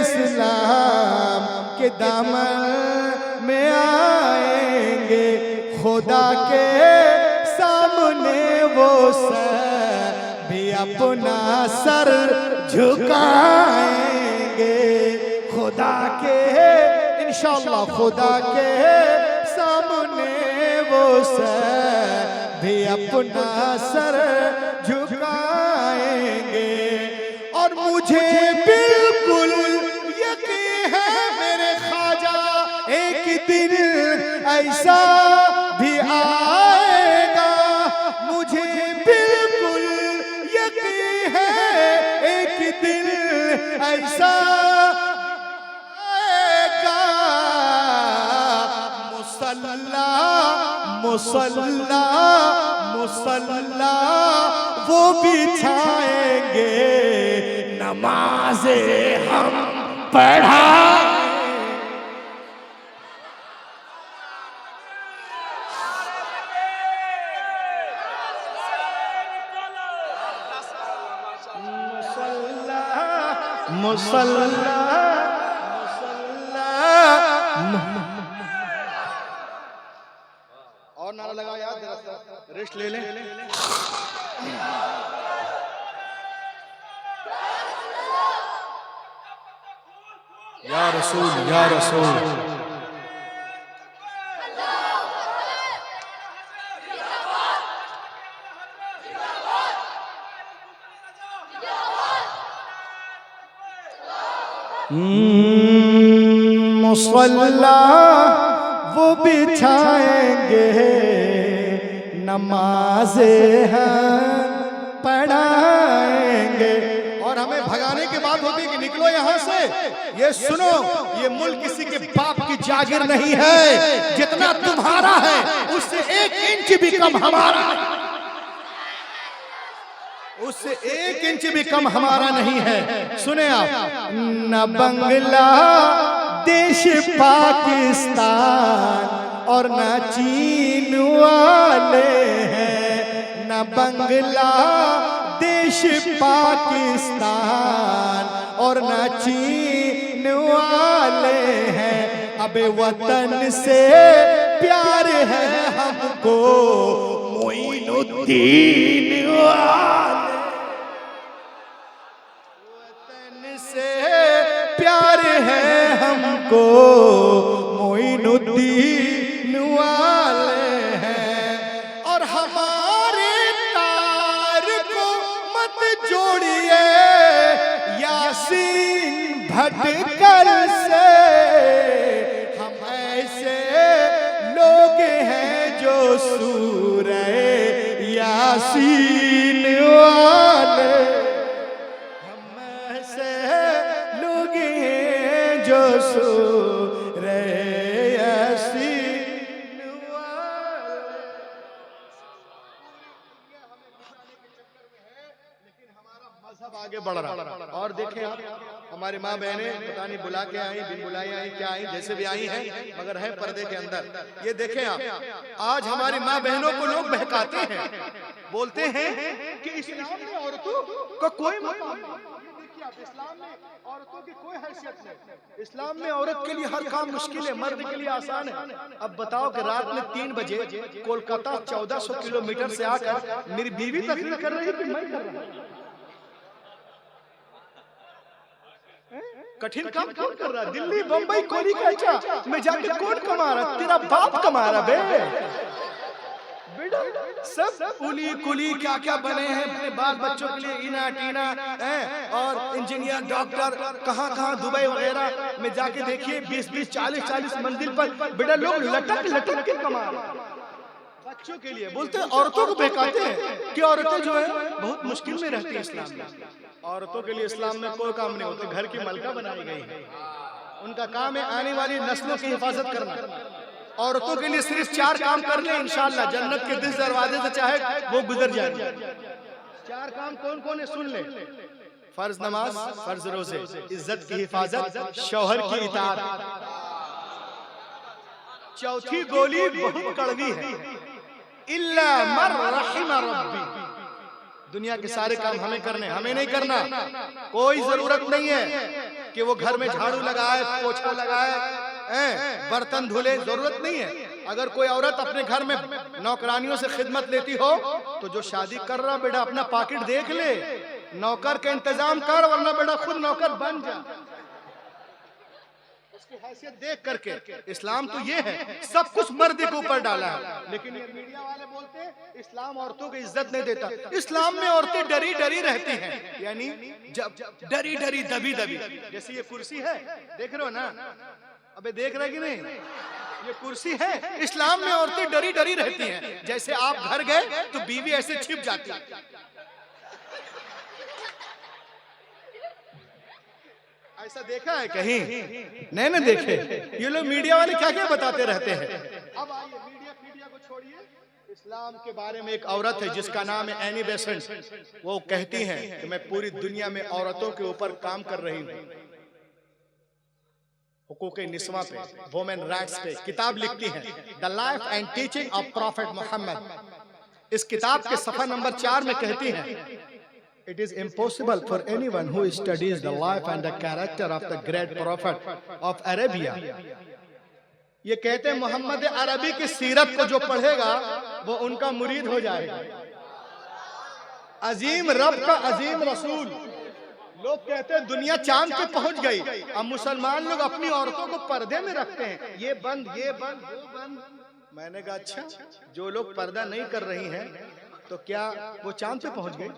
Speaker 1: इस्लाम के दामन में आएंगे। खुदा के सामने वो सर भी अपना सर झुकाएंगे। खुदा के इंशाअल्लाह खुदा के सामने वो सर भी अपना सर झुकाएंगे। और मुझे बिल्कुल यकीन है मेरे ख्वाजा, एक दिन ऐसा भी आएगा। मुझे बिल्कुल यकीन है एक दिन ऐसा मुसल्ला मुसल्ला वो बिछाएंगे, नमाज़े हम पढ़ाएंगे। मुसल्ला और नारा लगा यार, रेस्ट ले लें। या रसूल या रसूल। मुसल्ला वो बिछाएंगे, नमाज़े हम पढ़ाएंगे। और हमें भगाने की बात होती कि निकलो यहाँ से। ये सुनो, ये मुल्क किसी के बाप की जागीर नहीं है। जितना तुम्हारा है उससे 1 इंच भी कम हमारा है, उससे 1 इंच भी कम हमारा नहीं है। सुने आप, न बांग्लादेश पाकिस्तान और न चीन वाले हैं, न बांग्लादेश पाकिस्तान और न चीन वाले हैं। अबे वतन से प्यार है हमको मोइनुद्दीन वाले, वतन से प्यार है हमको मोइनुद्दीन वाले हैं। और हमारे तार को मत जोड़िए यासीन भटकल से, हम ऐसे लोग हैं जो सूरह यासीन वाले, हम ऐसे लोग हैं जो सूरह यासीन वाले। लेकिन हमारा मजहब आगे बढ़ रहा। और देखें आप, हमारी माँ बहनें पता नहीं बुला के आई, बिन बुलाई आई, क्या आई, जैसे भी आई हैं, मगर है पर्दे के अंदर। ये देखें आप, आज हमारी माँ बहनों को लोग बहकाते हैं, बोलते हैं कि इस्लाम में औरतों का कोई मकाम नहीं। देखिए आप, इस्लाम में औरतों की कोई हैसियत नहीं। इस्लाम में औरत के लिए हर काम मुश्किल है, मर्द के लिए आसान है। अब बताओ कि रात में 3 बजे कोलकाता 1400 किलोमीटर से आकर मेरी बीवी तकरीर कर रही कि मैं कर रहा हूं। कठिन काम कौन कर रहा? दिल्ली, बंबई, कोलकाता में जाके कौन कमा रहा? तेरा बाप कमा रहा बे। सब कुली कुली क्या क्या बने हैं अपने बाल बच्चों के लिए, इना टीना और इंजीनियर, डॉक्टर, कहाँ दुबई वगैरह में जाके देखिए 20-20, 40-40 मंजिल पर बेटा लोग लटक लटक के कमा रहे हैं बच्चों के लिए। बोलते हैं, औरतों को बहकाते हैं कि औरतें जो है बहुत मुश्किल में रहती है इस्लाम में। औरतों के लिए इस्लाम में कोई काम नहीं होता, घर की मलका बनाई गई है। उनका काम है आने वाली नस्लों की हिफाजत करना। औरतों के लिए सिर्फ 4 काम कर ले, इंशाअल्लाह जन्नत के जिस दरवाजे से चाहे वो गुजर जाएंगे। 4 काम कौन कौन है सुन ले। फर्ज नमाज, फर्ज रोजे, इज्जत की हिफाजत, शौहर की इताअत। चौथी गोली बहुत कड़वी है, इल्ला मर रहिम रब्बी। दुनिया के सारे काम हमें करने, हमें नहीं करना। कोई जरूरत नहीं है कि वो घर में झाड़ू लगाए, पोछा लगाए, बर्तन धुले, जरूरत नहीं है। अगर कोई औरत अपने घर में नौकरानियों से खिदमत लेती हो तो जो शादी कर रहा बेटा अपना पॉकेट देख ले, नौकर का इंतजाम कर, वरना बेटा खुद नौकर बन जा। उसकी हैसियत देख करके। इस्लाम तो ये है, सब कुछ मर्द के ऊपर डाला है। लेकिन ये मीडिया वाले बोलते हैं इस्लाम औरतों को इज्जत नहीं देता। इस्लाम में औरतें डरी डरी रहती हैं, यानी जब डरी डरी दबी दबी। जैसे ये कुर्सी है, देख रहे हो ना? अबे देख रहे कि नहीं? ये कुर्सी है। इस्लाम में औरतें डरी डरी रहती हैं। जैसे आप घर गए तो बीवी ऐसे छिप जाती है। ऐसा देखा है कहीं? नहीं देखे। ये लोग मीडिया वाले क्या क्या बताते रहते हैं। अब आइए मीडिया को छोड़िए। इस्लाम के बारे में एक औरत है जिसका नाम है एनी बेसेंट। वो कहती हैं कि मैं पूरी दुनिया में औरतों के ऊपर काम कर रही हूँ, हुकूक़े निस्वा पे, वुमेन राइट्स पे किताब लिखती हैं, the life and teaching of prophet Muhammad. इस किताब के सफ़ा नंबर 4 में कहती हैं, It is impossible for anyone who studies the life and the character of the great prophet of Arabia. ये कहते हैं मोहम्मद अरबी की सीरत को जो पढ़ेगा वो उनका मुरीद हो जाएगा। अजीम रब का अजीम रसूल। लोग कहते हैं दुनिया चांद पे पहुंच गई। अब मुसलमान लोग अपनी औरतों को पर्दे में रखते हैं, ये बंद, ये बंद, वो बंद। मैंने कहा अच्छा, जो लोग पर्दा नहीं कर रही हैं तो क्या वो चांद पे पहुंच गई?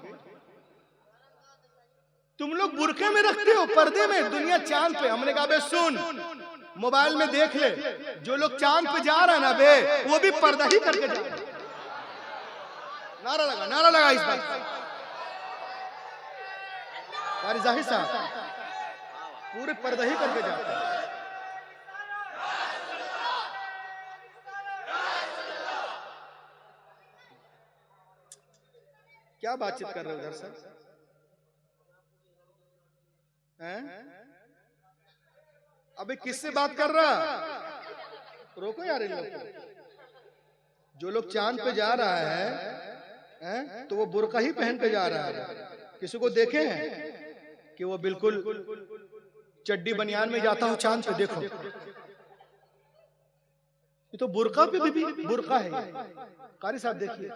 Speaker 1: तुम लोग बुरके में रखते हो, पर्दे में, दुनिया चांद पे। हमने कहा बे सुन, मोबाइल में देख ले, जो लोग चांद पे जा रहा है ना बे, वो भी पर्दा ही करके जा रहा है। नारा लगा इस बात। कारी जाहिर साहब पूरे पर्दा ही करके जाते हैं। क्या बातचीत कर रहे हो उधर से? अबे किससे बात कर रहा? रोको यार इन लोग को। जो लोग चांद पे जा रहा है तो वो बुर्का ही पहन के जा रहा है। किसी को देखे हैं कि वो बिल्कुल चड्डी बनियान में जाता हो चांद पे? देखो ये तो बुर्का पे भी बुर्का है। कारी साहब देखिए,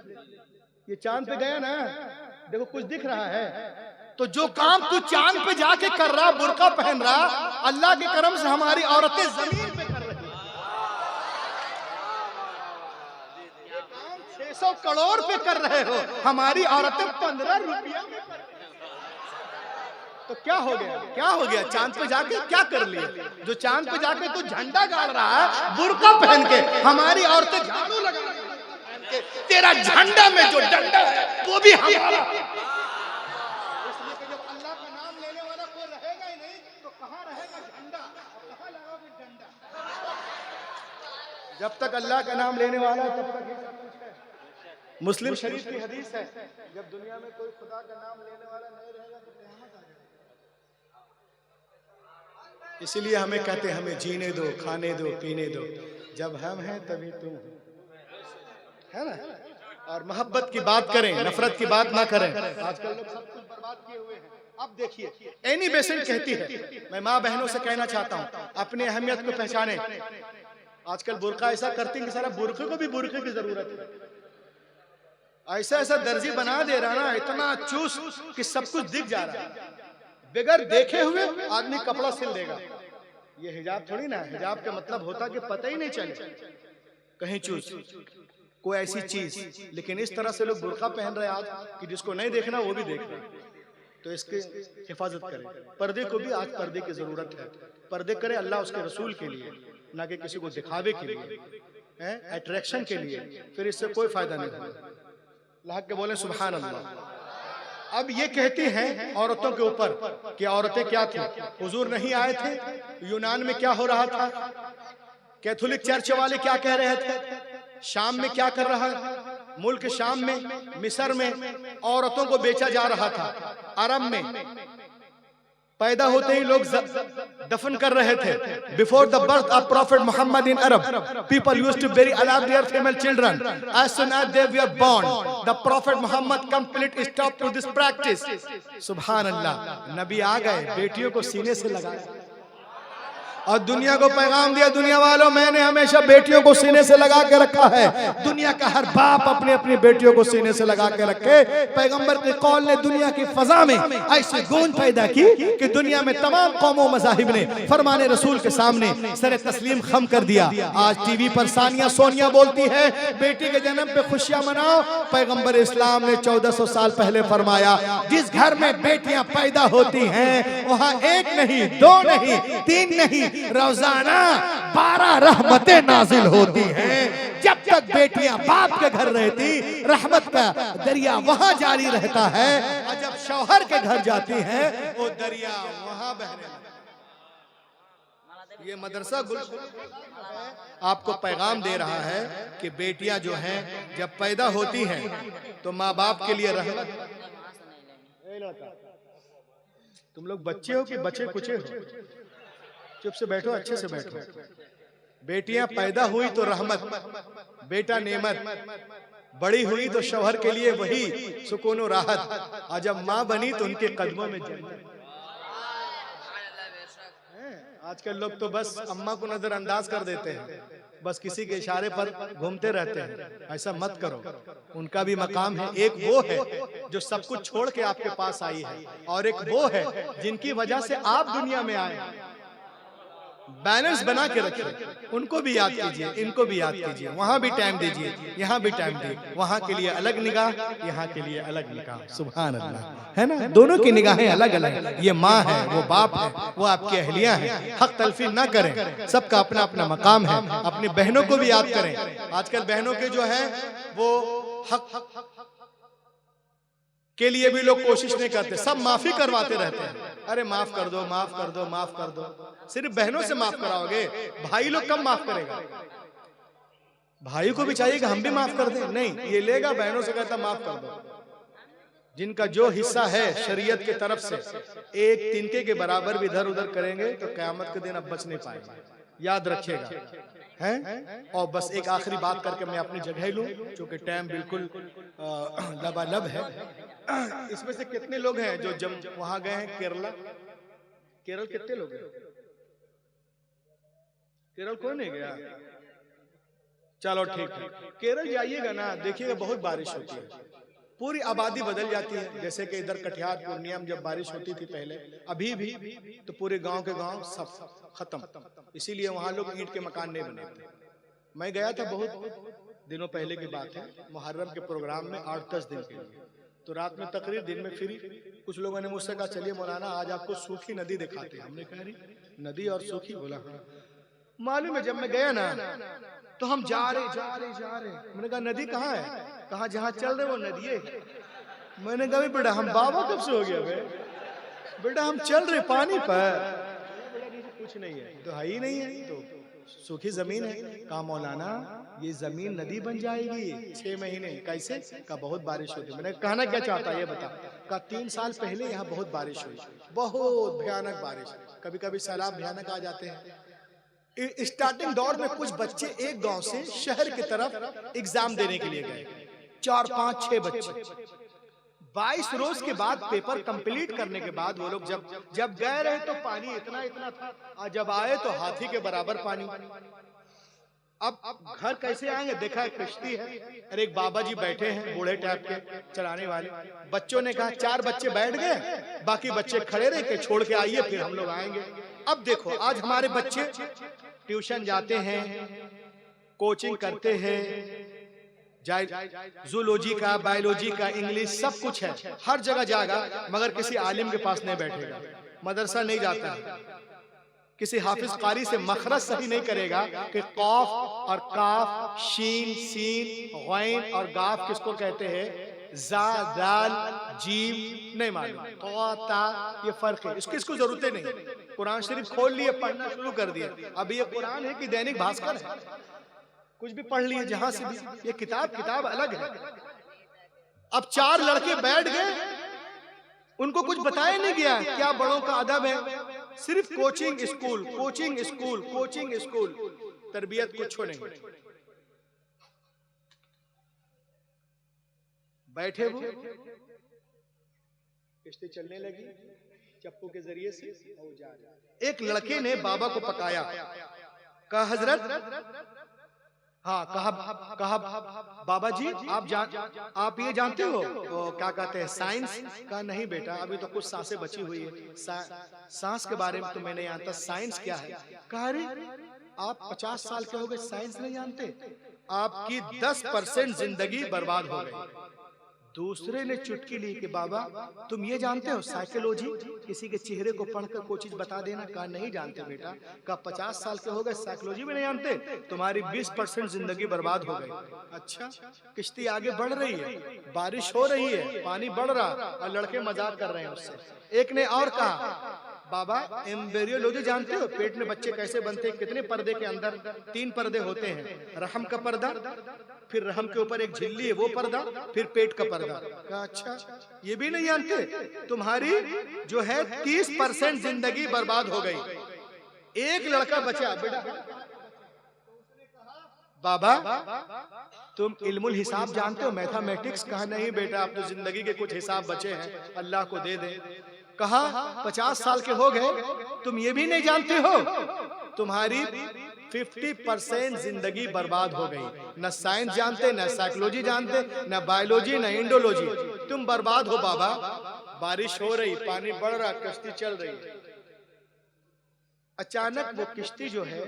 Speaker 1: ये चांद पे गया ना, देखो कुछ दिख रहा है? तो जो काम तू चांद पे जाके कर रहा, बुर्का पहन रहा, अल्लाह के करम से हमारी औरतें जमीन पे कर रही। ये काम 600 करोड़ पे कर रहे हो, हमारी औरतें 15 रुपया में कर रही। तो क्या हो गया? क्या हो गया? चांद पे जाके क्या कर लिया? जो चांद पे जाके तू झंडा गाड़ रहा है बुर्का पहन के, हमारी औरतें झाड़ू लगा रही है। तेरा झंडा में जो डंडा है वो भी हमारा। इसलिए कि जब अल्लाह का नाम लेने वाला कोई रहेगा ही नहीं तो कहाँ रहेगा झंडा और कहाँ लगाओगे डंडा? जब तक अल्लाह का नाम लेने वाला है तब तक ये सब कुछ है। मुस्लिम शरीफ की हदीस है, जब दुनिया में कोई खुदा का नाम लेने वाला नहीं रहेगा तो क़यामत आ जाएगी। इसीलिए हमें कहते हैं हमें जीने दो, खाने दो, पीने दो, जब हम हैं तभी तुम है ना। और मोहब्बत की बात करें, नफरत की बात ना करें। आजकल लोग सब कुछ बर्बाद किए हुए हैं। अब देखिए एनी बेसेंट कहती है, मैं माँ बहनों से कहना चाहता हूँ अपनी अहमियत को पहचाने। आजकल बुर्का ऐसा करती है कि सारा बुर्के को भी बुर्के की जरूरत है। ऐसा ऐसा दर्जी बना दे रहा ना, इतना चूस कि सब कुछ दिख जा रहा है। बगैर देखे हुए आदमी कपड़ा सिल देगा। ये हिजाब थोड़ी ना, हिजाब का मतलब होता कि पता ही नहीं चले कहीं चूस कोई ऐसी चीज। लेकिन इस तरह से लोग बुर्का पहन रहे हैं आज कि जिसको नहीं देखना वो भी देख रहे हैं। तो इसकी हिफाजत करें। पर्दे को भी आज पर्दे की जरूरत है। पर्दे करें अल्लाह उसके रसूल के लिए, ना कि किसी को दिखावे के लिए, अट्रैक्शन के लिए। फिर इससे कोई फायदा नहीं होगा। अल्लाह के बोले सुभान अल्लाह। अब ये कहती हैं औरतों के ऊपर कि औरतें क्या थी, हुजूर नहीं आए थे, यूनान में क्या हो रहा था, कैथोलिक चर्च वाले क्या कह रहे थे, शाम में क्या कर रहा है, मुल्क शाम में, मिस्र में औरतों को बेचा जा रहा था। अरब में पैदा होते ही लोग दफन कर रहे थे। Before the birth of prophet Muhammad in Arab, people used to bury alive their female children as soon as they were born. The prophet Muhammad complete stop to this practice. सुभान अल्लाह। नबी आ गए, बेटियों को सीने से लगाया और दुनिया को पैगाम दिया, दुनिया वालों मैंने हमेशा बेटियों को सीने से लगा के रखा है। दुनिया का हर बाप अपनी अपनी बेटियों को सीने से लगा के रखे। पैगंबर के कौल ने दुनिया की फजा में ऐसी गूंज पैदा की कि दुनिया में तमाम कौमों मज़ाहिब ने फरमाने रसूल के सामने सर तस्लीम खम कर दिया। आज टीवी पर सानिया सोनिया बोलती है बेटी के जन्म पे खुशियां मनाओ। पैगंबर इस्लाम ने 1400 साल पहले फरमाया जिस घर में बेटियां पैदा होती हैं वहां एक नहीं, दो नहीं, तीन नहीं, रोजाना 12 रहमतें नाजिल होती हैं। जब तक बेटियां बाप के घर रहती रहमत का दरिया वहां जारी रहता है, और जब शौहर के घर जाती हैं वो दरिया वहां बहने लगता है। ये मदरसा आपको पैगाम दे रहा है कि बेटियां जो हैं जब पैदा होती हैं तो माँ बाप के लिए रहमत। तुम लोग बच्चे हो कि बच्चे कुचे हो? चुप से बैठो, अच्छे से बैठो। बेटियां पैदा हुई तो रहमत, बेटा नेमत, बड़ी हुई तो शौहर के लिए वही सुकून और राहत, और जब माँ बनी तो उनके कदमों में जन्नत। आजकल लोग तो बस अम्मा को नजरअंदाज कर देते हैं, बस किसी के इशारे पर घूमते रहते हैं। ऐसा मत करो, उनका भी मकाम है। एक वो है जो सब कुछ छोड़ के आपके पास आई है, और एक वो है जिनकी वजह से आप दुनिया में आए। बैलेंस बना के रखिए, उनको भी याद कीजिए, इनको भी याद कीजिए, वहां भी टाइम दीजिए, यहाँ भी टाइम दीजिए। वहां के लिए अलग निगाह, यहाँ के लिए अलग निगाह। सुभान अल्लाह, है ना, दोनों की निगाहें अलग अलग। ये माँ है, वो बाप है, वो आपकी अहलियां हैं। हक तलफी ना करें, सबका अपना अपना मकाम है। अपनी बहनों को भी याद करें। आजकल बहनों के जो है वो हक के लिए भी लोग कोशिश नहीं करते, सब माफी करवाते रहते हैं। अरे माफ कर दो, माफ कर दो, माफ कर दो। सिर्फ बहनों से माफ कराओगे, भाई लोग कब माफ करेगा? भाई को भी चाहिए कि हम भी माफ कर दें, नहीं, ये लेगा बहनों से कहता माफ कर दो। जिनका जो हिस्सा है शरीयत की तरफ से एक तिनके के बराबर भी इधर उधर करेंगे तो क़यामत के दिन अब बच नहीं पाएंगे, याद रखिएगा। हैं? और बस एक आखिरी बात करके मैं अपनी जगह लूं, क्योंकि टाइम बिल्कुल लबालब है। इसमें से कितने लोग हैं जो जब वहां गए हैं केरला? केरल कितने लोग हैं? केरल कौन नहीं गया? चलो ठीक है, केरल जाइएगा ना, देखिएगा बहुत बारिश होती है, पूरी आबादी बदल जाती है। जैसे कि इधर कटिहार पूर्णिया में जब बारिश होती थी पहले, अभी भी तो पूरे गांव के गांव सब खत्म, इसीलिए वहां लोग ईंट के मकान नहीं बनाते। मैं गया था बहुत दिनों पहले की बात है, मुहर्रम के प्रोग्राम में 8-10 दिन के लिए, तो रात में तकरीर, दिन में फ्री। कुछ लोगों ने मुझसे कहा चलिए मौलाना आज आपको सूखी नदी दिखाते हैं। हमने कहा नदी और सूखी? बोला हाँ। मालूम है जब मैं गया ना तो हम जा रहे। मैंने कहा नदी कहाँ है? कहा जहाँ चल रहे वो नदी है। मैंने कहा बेटा हम बाबा कब से हो गया बे? बेटा हम चल रहे पानी पर, कुछ नहीं है तो है ही नहीं है, तो सूखी जमीन है। कहा मौलाना ये जमीन नदी बन जाएगी 6 महीने। कैसे? कहा बहुत बारिश होती है। मैंने कहना क्या चाहता है ये बता। कहा 3 साल पहले यहाँ बहुत बारिश हुई, बहुत भयानक बारिश, कभी कभी सैलाब भयानक आ जाते हैं। स्टार्टिंग दौर में कुछ बच्चे एक गांव से शहर की तरफ एग्जाम देने के लिए गए, 4, 5, 6 बच्चे। 22 रोज के बाद पेपर कंप्लीट करने के बाद वो लोग जब गए रहे तो पानी इतना था, और जब आए तो हाथी के बराबर पानी। अब घर कैसे आएंगे? देखा है कश्ती है, अरे एक बाबा जी बैठे हैं बूढ़े टाइप के चलाने वाले। बच्चों ने कहा 4 बच्चे बैठ गए, बाकी बच्चे खड़े रहे के छोड़ के आइए फिर हम लोग आएंगे। अब देखो आज हमारे बच्चे ट्यूशन जाते हैं, कोचिंग करते हैं, जूलॉजी का, बायोलॉजी का, इंग्लिश सब कुछ है, हर जगह जाएगा, मगर किसी आलिम के पास नहीं बैठेगा, मदरसा नहीं जाता, किसी हाफिज कारी से मखरज सही नहीं करेगा कि कौफ और काफ, शीन, सीन, गैन और गाफ किसको कहते हैं, जा, दाल, जीम नहीं मालूम, ता, ये फर्क है। इसको जरूरत नहीं। कुरान शरीफ खोल लिए, पढ़ना शुरू कर दिया। अब ये कुरान है कि दैनिक भास्कर है? कुछ भी पढ़ लिए जहां से भी, ये किताब अलग है। अब 4 लड़के बैठ गए, उनको कुछ बताया नहीं गया क्या बड़ों का अदब है, सिर्फ कोचिंग स्कूल, तरबियत कुछ नहीं। बैठे वो, किश्ती चलने लगी चप्पू के जरिए से, और जा रहे। एक लड़के ने बाबा को पकाया, कहा हजरत, हाँ कहा बाबा जी आप ये जानते हो वो क्या कहते हैं साइंस? का नहीं बेटा अभी तो कुछ सांसें बची हुई है, सांस के बारे में तो मैं नहीं जानता, साइंस क्या है? कहा अरे आप 50 साल के हो गए साइंस नहीं जानते? आपकी 10% जिंदगी बर्बाद हो गई। दूसरे ने चुटकी ली कि बाबा तुम ये जानते हो साइकोलॉजी, किसी के चेहरे को पढ़कर कोई चीज बता देना? कहा नहीं जानते बेटा। कहा 50 साल के हो गए साइकोलॉजी में नहीं जानते? तुम्हारी 20% जिंदगी बर्बाद हो गई। अच्छा, किश्ती आगे बढ़ रही है, बारिश हो रही है, पानी बढ़ रहा, और लड़के मजाक कर रहे हैं उससे। एक ने और कहा बाबा एम्ब्रियोलॉजी जानते हो, पेट में बच्चे कैसे बनते हैं? कितने पर्दे के अंदर? 3 पर्दे होते हैं, रहम का पर्दा, फिर रहम के ऊपर एक झिल्ली है वो पर्दा, फिर पेट का पर्दा। कहा अच्छा ये भी नहीं जानते? तुम्हारी जो है 30% जिंदगी बर्बाद हो गई। एक लड़का बचा बेटा, बाबा तुम इल्मुल हिसाब जानते हो, मैथमेटिक्स? कहा नहीं बेटा अब तो जिंदगी के कुछ हिसाब बचे हैं, अल्लाह को दे दे। कहा 50 साल के हो गए, तुम ये भी नहीं जानते हो तुम्हारी 50% जिंदगी बर्बाद हो गई। न साइंस जानते, न साइकोलॉजी जानते, न बायोलॉजी, न इंडोलॉजी, तुम बर्बाद हो बाबा। बारिश हो रही, पानी बढ़ रहा, कश्ती चल रही। अचानक वो किश्ती जो है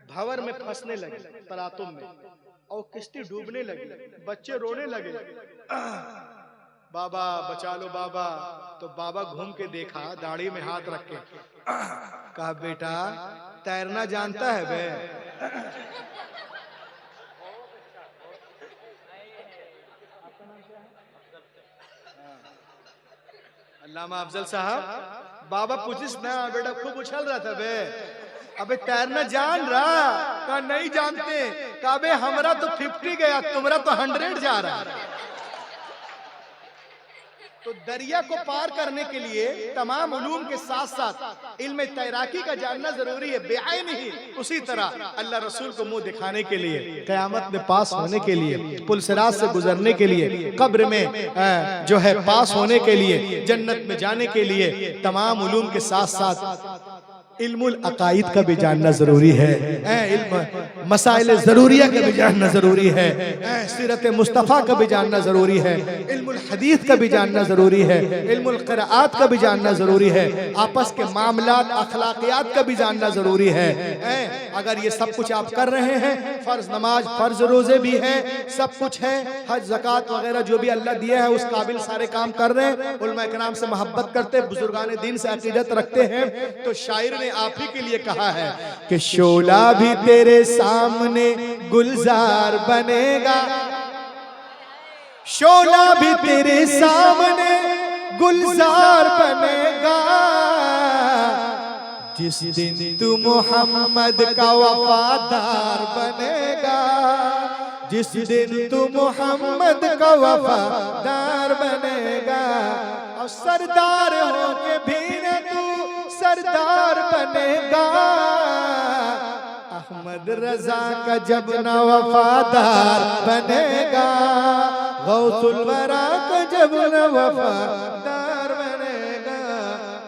Speaker 1: भंवर में फंसने लगी, तलातुम में, और किश्ती डूबने लगी। बच्चे रोने लगे, बाबा बचा लो बाबा। तो बाबा घूम के देखा, दाढ़ी में हाथ रख के कहा बेटा तैरना जानता है बे? अल्लामा अफजल साहब, बाबा पूछिस ना बेटा, खूब उछल रहा था बे, अबे तैरना जान रहा का नहीं जानते, का बे हमरा तो 50 गया, तुम्हारा तो 100 जा रहा है। तो दरिया को पार करने के लिए तमाम उलूम के साथ साथ इल्म तैराकी का जानना जरूरी है, बेआईन ही। उसी तरह अल्लाह रसूल को मुंह दिखाने के लिए, कयामत में पास होने के लिए, पुलसिरात से गुजरने के लिए, कब्र में जो है पास होने के लिए, जन्नत में जाने के लिए, तमाम उलूम के साथ साथ इल्मुल अकाइद का भी जानना जरूरी है, इल्म मसाइल ज़रूरिया का भी जानना जरूरी है, सीरत मुस्तफ़ा का भी जानना जरूरी है, इल्मुल हदीस का भी जानना जरूरी है, इल्मुल क़िराअत का भी जानना जरूरी है, आपस के मामलात अखलाकियात का भी जानना जरूरी है। अगर ये सब कुछ आप कर रहे हैं, फर्ज नमाज, फर्ज रोजे भी है, सब कुछ है, हज ज़कात वगैरह जो भी अल्लाह दिया है उस काबिल सारे काम कर रहे हैं, उलमा इकराम से मोहब्बत करते, बुजुर्गान दीन से अकीदत रखते हैं, तो शायर ने आप ही के लिए कहा है कि शोला भी तेरे सामने गुलजार बनेगा, शोला भी तेरे सामने गुलजार बनेगा, जिस दिन तू मोहम्मद का वफादार बनेगा, जिस दिन तू मोहम्मद का वफादार बनेगा, और सरदार हो के भी न तू सरदार बनेगा, अहमद रजा का जब न वफादार बनेगा, गौसुल वरा का जब न वफादार बनेगा।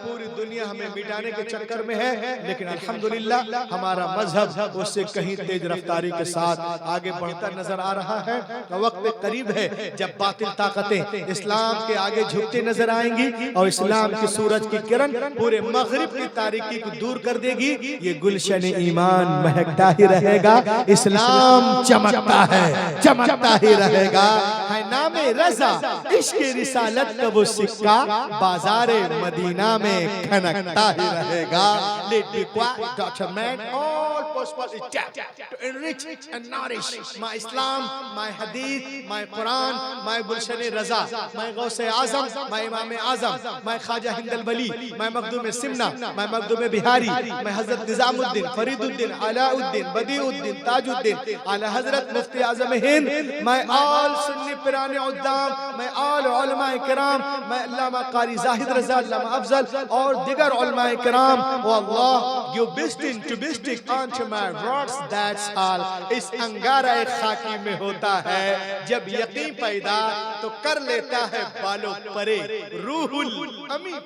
Speaker 1: पूरी दुनिया हमें मिटाने के चक्कर में है, लेकिन अल्हम्दुलिल्लाह हमारा मजहब उससे कहीं तेज रफ्तारी के साथ आगे बढ़ता नजर आ रहा है। तो वक्त करीब है जब बातिल ताकतें इस्लाम के आगे झुकती नजर आएंगी और इस्लाम की सूरज की किरण पूरे मगरिब की तारीकी को दूर कर देगी। ये गुलशन ईमान महकता ही रहेगा, इस्लाम चमकता है, चमकता ही रहेगा। है नामे रजा इश्क रिसालत का वो सिक्का बाजारे मदीना में खनकता ही रहेगा। Let the quiet document all possible steps to enrich and nourish my Islam, my Hadith, my Quran, my Gulshan Raza, my Gause Azam, my Imam Azam, my Khaja Hindal Wali, my Makhdoom Simna, my Makhdoom Bihari, my Hazrat Nizamuddin, Fariduddin, Alauddin, Badiuddin, Tajuddin, Ala Hazrat Mufti Azam Hind, my all Sunni Pirane Uddam, my all Ulama Ikram, my Allama Qari Zahid Raza, Allama Afzal और दिगर उलमा इकराम, ओ अल्लाह you destined to bestow onto my words that's all। इस अंगारा खाकी में होता है जब यकीन पैदा तो कर लेता है बालों परे रूहुल अमीन।